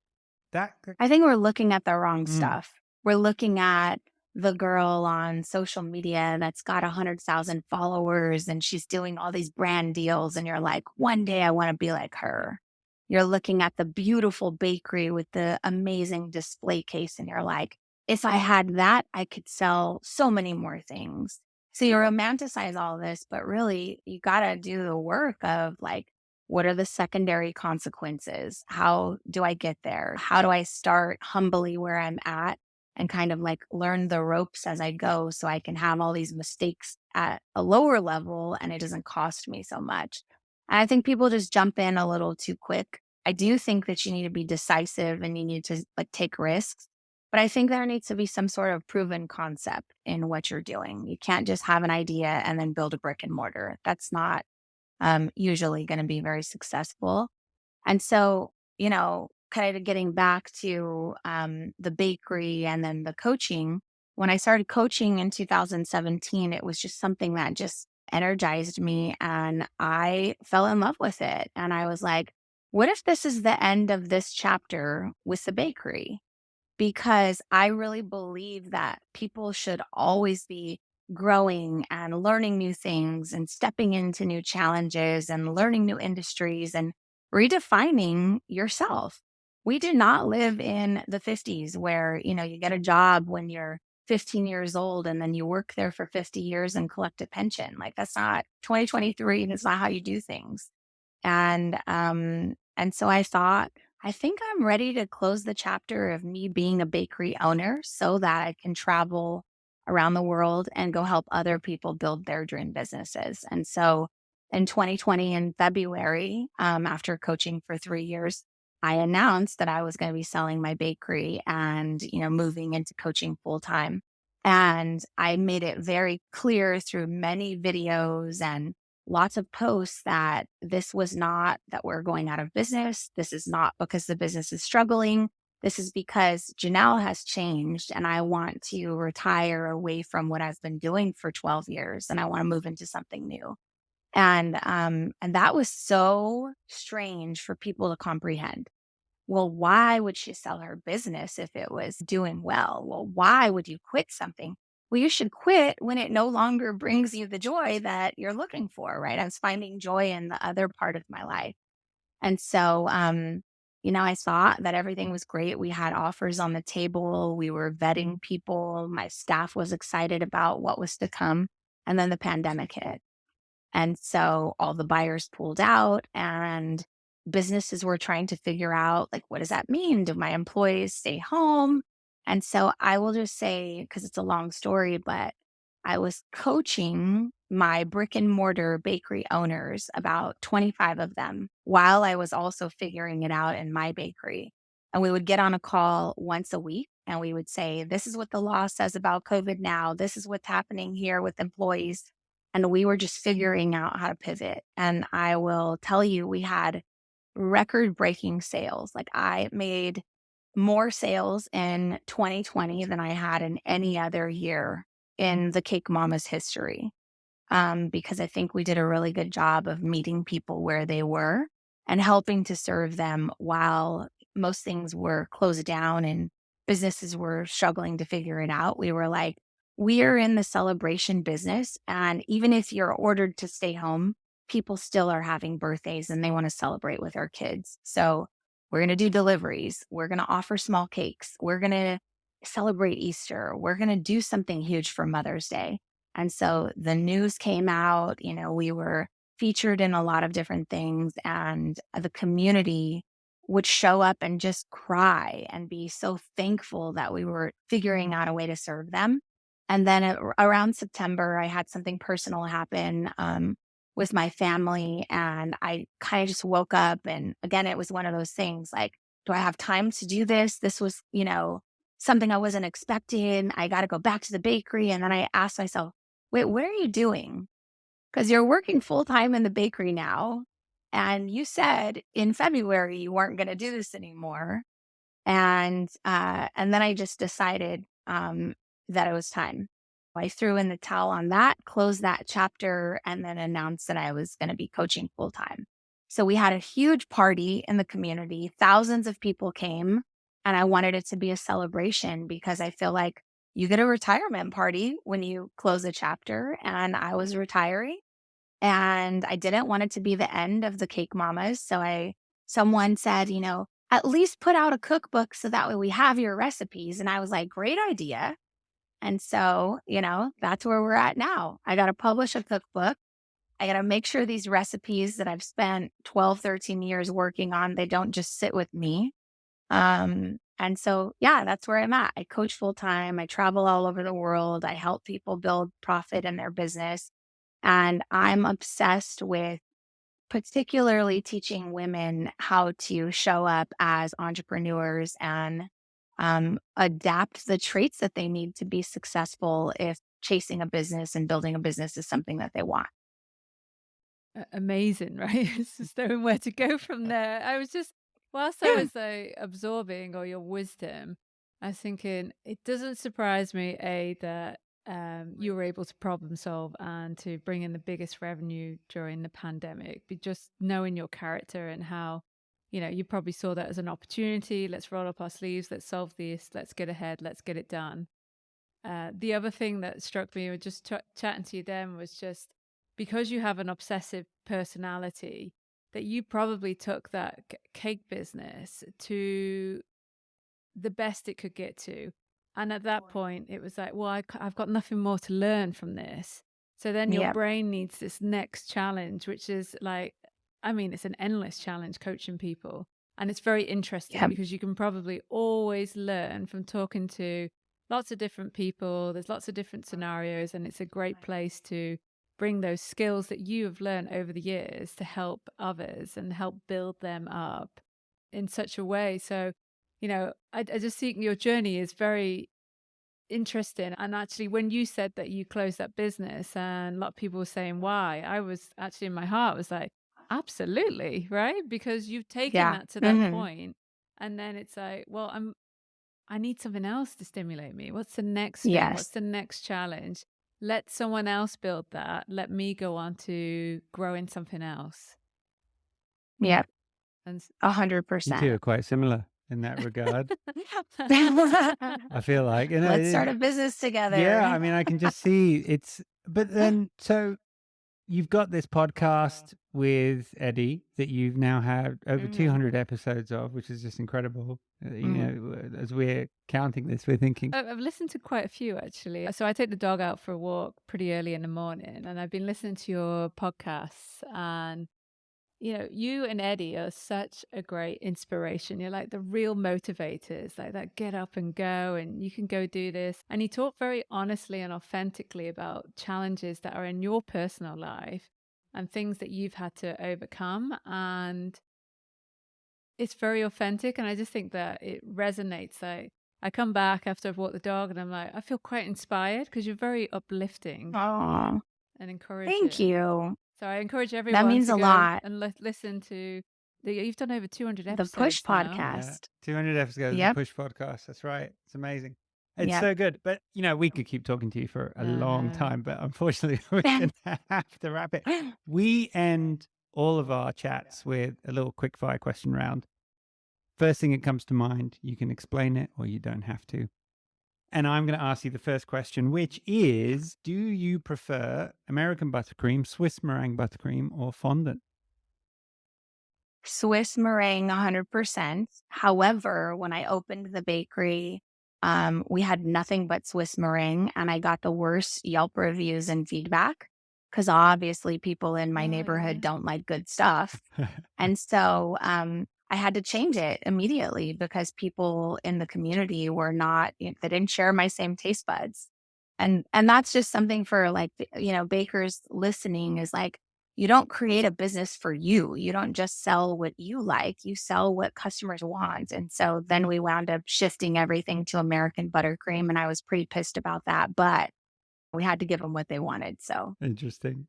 that, I think we're looking at the wrong mm, stuff. We're looking at the girl on social media that's got 100,000 followers and she's doing all these brand deals. And you're like, one day I want to be like her. You're looking at the beautiful bakery with the amazing display case. And you're like, if I had that, I could sell so many more things. So you romanticize all this, but really you got to do the work of like, what are the secondary consequences? How do I get there? How do I start humbly where I'm at and kind of like learn the ropes as I go so I can have all these mistakes at a lower level and it doesn't cost me so much? And I think people just jump in a little too quick. I do think that you need to be decisive and you need to like take risks. But I think there needs to be some sort of proven concept in what you're doing. You can't just have an idea and then build a brick and mortar. That's not usually going to be very successful. And so, kind of getting back to the bakery and then the coaching, when I started coaching in 2017, it was just something that just energized me and I fell in love with it. And I was like, what if this is the end of this chapter with the bakery? Because I really believe that people should always be growing and learning new things and stepping into new challenges and learning new industries and redefining yourself. We do not live in the 50s where, you get a job when you're 15 years old and then you work there for 50 years and collect a pension. Like that's not 2023 and it's not how you do things. And so I thought, I think I'm ready to close the chapter of me being a bakery owner so that I can travel around the world and go help other people build their dream businesses. And so in 2020 in February, after coaching for 3 years, I announced that I was going to be selling my bakery and, moving into coaching full time. And I made it very clear through many videos and lots of posts that this was not that we're going out of business. This is not because the business is struggling. This is because Janelle has changed and I want to retire away from what I've been doing for 12 years and I want to move into something new. And that was so strange for people to comprehend. Well, why would she sell her business if it was doing well? Well, why would you quit something? Well, you should quit when it no longer brings you the joy that you're looking for, right? I was finding joy in the other part of my life. And so, I thought that everything was great. We had offers on the table. We were vetting people. My staff was excited about what was to come. And then the pandemic hit. And so all the buyers pulled out and businesses were trying to figure out like, what does that mean? Do my employees stay home? And so I will just say, because it's a long story, but I was coaching my brick and mortar bakery owners, about 25 of them, while I was also figuring it out in my bakery. And we would get on a call once a week and we would say, this is what the law says about COVID now. This is what's happening here with employees, and we were just figuring out how to pivot. And I will tell you, we had record breaking sales. Like I made more sales in 2020 than I had in any other year in the Cake Mama's history. Because I think we did a really good job of meeting people where they were and helping to serve them while most things were closed down and businesses were struggling to figure it out. We were like, we are in the celebration business. And even if you're ordered to stay home, people still are having birthdays and they want to celebrate with our kids. So we're going to do deliveries. We're going to offer small cakes. We're going to celebrate Easter. We're going to do something huge for Mother's Day. And so the news came out, we were featured in a lot of different things, and the community would show up and just cry and be so thankful that we were figuring out a way to serve them. And then around September, I had something personal happen with my family. And I kind of just woke up. And again, it was one of those things like, do I have time to do this? This was, something I wasn't expecting. I got to go back to the bakery. And then I asked myself, wait, what are you doing? Because you're working full time in the bakery now. And you said in February you weren't going to do this anymore. And then I just decided that it was time. I threw in the towel on that, closed that chapter, and then announced that I was going to be coaching full time. So we had a huge party in the community. Thousands of people came, and I wanted it to be a celebration because I feel like you get a retirement party when you close a chapter, and I was retiring, and I didn't want it to be the end of the Cake Mamas. Someone said, at least put out a cookbook so that way we have your recipes. And I was like, great idea. And so, that's where we're at now. I got to publish a cookbook. I got to make sure these recipes that I've spent 12, 13 years working on, they don't just sit with me. And so, yeah, that's where I'm at. I coach full time. I travel all over the world. I help people build profit in their business. And I'm obsessed with particularly teaching women how to show up as entrepreneurs and adapt the traits that they need to be successful if chasing a business and building a business is something that they want. Amazing, right? It's just knowing where to go from there. I was just, whilst I was absorbing all your wisdom, I was thinking it doesn't surprise me, that you were able to problem solve and to bring in the biggest revenue during the pandemic. But just knowing your character and how, you probably saw that as an opportunity. Let's roll up our sleeves. Let's solve this. Let's get ahead. Let's get it done. The other thing that struck me with just chatting to you then was just because you have an obsessive personality, that you probably took that cake business to the best it could get to. And at that point, it was like, well, I've got nothing more to learn from this. So then your Yep. brain needs this next challenge, which is like, I mean, it's an endless challenge coaching people. And it's very interesting Yep. because you can probably always learn from talking to lots of different people. There's lots of different scenarios, and it's a great place to bring those skills that you have learned over the years to help others and help build them up in such a way. So, I just think your journey is very interesting. And actually, when you said that you closed that business and a lot of people were saying why, I was actually in my heart was like, absolutely, right? Because you've taken Yeah. that to that point, and then it's like, well, I need something else to stimulate me. What's the next thing? What's Yes. the next challenge? Let someone else build that. Let me go on to growing something else. Yep. And You 100%. two are quite similar in that regard. I feel like, Let's start a business yeah, together. I mean, I can just see it's, but then, so you've got this podcast with Eddie that you've now had over Mhm. 200 episodes of, which is just incredible. Mhm. As we're counting this, we're thinking, I've listened to quite a few actually. So I take the dog out for a walk pretty early in the morning, and I've been listening to your podcasts. And you and Eddie are such a great inspiration. You're like the real motivators, like that get up and go, and you can go do this. And you talk very honestly and authentically about challenges that are in your personal life and things that you've had to overcome. And it's very authentic. And I just think that it resonates. Like I come back after I've walked the dog and I'm like, I feel quite inspired because you're very uplifting Oh, and thank encouraging. you. So I encourage That everyone means to a go lot. and listen to you've done over 200 The Push episodes now. yeah, podcast. 200 episodes of the Yep. Push podcast. That's right. It's amazing. It's Yep. so good. But, we could keep talking to you for a No, long no. time, but unfortunately, we're going to have to wrap it. We end all of our chats with a little quick fire question round. First thing that comes to mind, you can explain it or you don't have to. And I'm going to ask you the first question, which is, do you prefer American buttercream, Swiss meringue buttercream, or fondant? Swiss meringue 100%. However, when I opened the bakery, we had nothing but Swiss meringue, and I got the worst Yelp reviews and feedback because obviously people in my Oh, neighborhood yeah. don't like good stuff. And so I had to change it immediately because people in the community were not, they didn't share my same taste buds. And that's just something for like, bakers listening is like, you don't create a business for you. You don't just sell what you like, you sell what customers want. And so then we wound up shifting everything to American buttercream. And I was pretty pissed about that, but we had to give them what they wanted. So Interesting.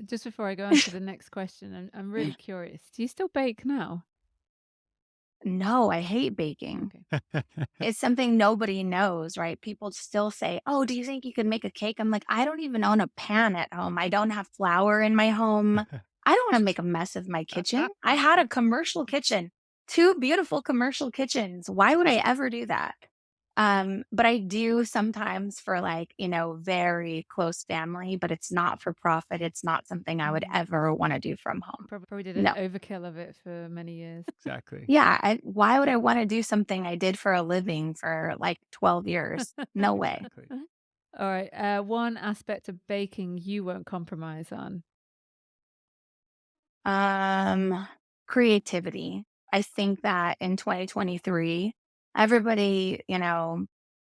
Just before I go on to the next question, I'm really curious. Do you still bake now? no, I hate baking. Okay. It's something nobody knows, right? People still say, "Oh, do you think you could make a cake?" I'm like, I don't even own a pan at home. I don't have flour in my home. I don't want to make a mess of my kitchen. I had a commercial kitchen, 2 beautiful commercial kitchens. Why would I ever do that? But I do sometimes for like, very close family, but it's not for profit. It's not something I would ever want to do from home. Probably did an No. overkill of it for many years. Exactly. Yeah, why would I want to do something I did for a living for like 12 years? No way. Exactly. All right. One aspect of baking you won't compromise on. Creativity. I think that in 2023, everybody,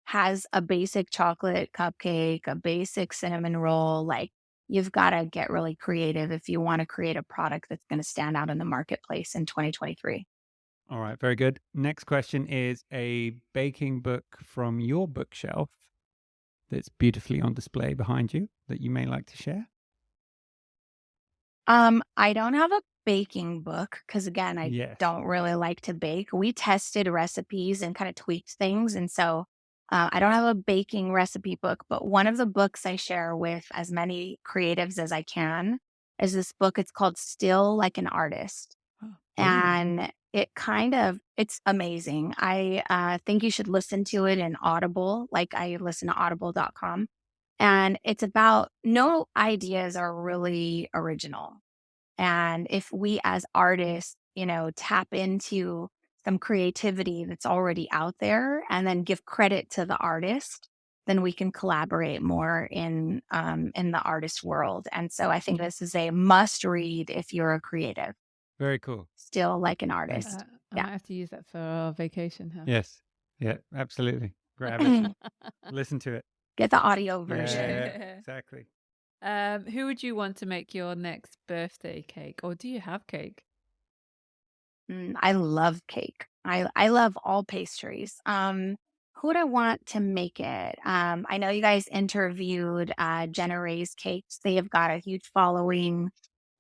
has a basic chocolate cupcake, a basic cinnamon roll. Like, you've got to get really creative if you want to create a product that's going to stand out in the marketplace in 2023. All right, very good. Next question is a baking book from your bookshelf that's beautifully on display behind you that you may like to share. I don't have a baking book because again, I Yes. don't really like to bake. We tested recipes and kind of tweaked things. And so I don't have a baking recipe book, but one of the books I share with as many creatives as I can is this book. It's called Still Like an Artist. Oh, And it's amazing. I think you should listen to it in Audible. Like I listen to audible.com. And it's about no ideas are really original. And if we as artists, tap into some creativity that's already out there and then give credit to the artist, then we can collaborate more in the artist world. And so I think this is a must read if you're a creative. very cool. Still like an artist. I Yeah. might have to use that for our vacation. Huh? Yes. Yeah, absolutely. Grab it. Listen to it. Get the audio version. Yeah, exactly. Who would you want to make your next birthday cake, or do you have cake? I love cake. I love all pastries. Who would I want to make it? I know you guys interviewed Jenna Ray's Cakes. They have got a huge following.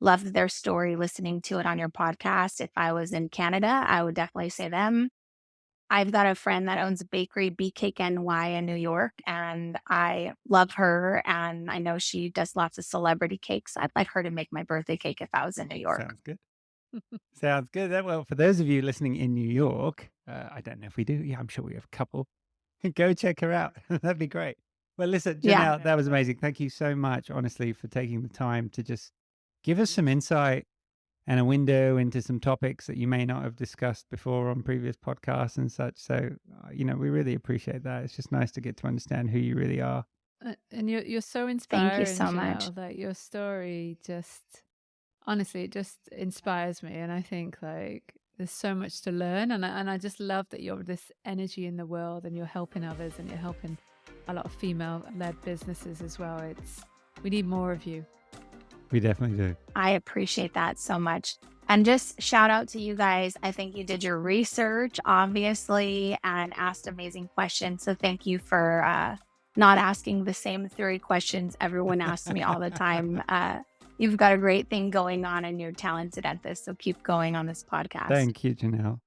Loved their story, listening to it on your podcast. If I was in Canada, I would definitely say them. I've got a friend that owns a bakery, B Cake NY in New York, and I love her. And I know she does lots of celebrity cakes. I'd like her to make my birthday cake if I was in New York. Sounds good. Sounds good. Well, for those of you listening in New York, I don't know if we do. Yeah, I'm sure we have a couple. Go check her out. That'd be great. Well, listen, Janelle, Yeah. that was amazing. Thank you so much, honestly, for taking the time to just give us some insight and a window into some topics that you may not have discussed before on previous podcasts and such. So, we really appreciate that. It's just nice to get to understand who you really are. And you're so inspiring. Thank you so much. Janelle, that your story honestly, it just inspires me. And I think like there's so much to learn. And I just love that you're this energy in the world and you're helping others and you're helping a lot of female-led businesses as well. We need more of you. We definitely do. I appreciate that so much. And just shout out to you guys. I think you did your research, obviously, and asked amazing questions. So thank you for not asking the same 3 questions everyone asks me all the time. You've got a great thing going on and you're talented at this. So keep going on this podcast. Thank you, Janelle.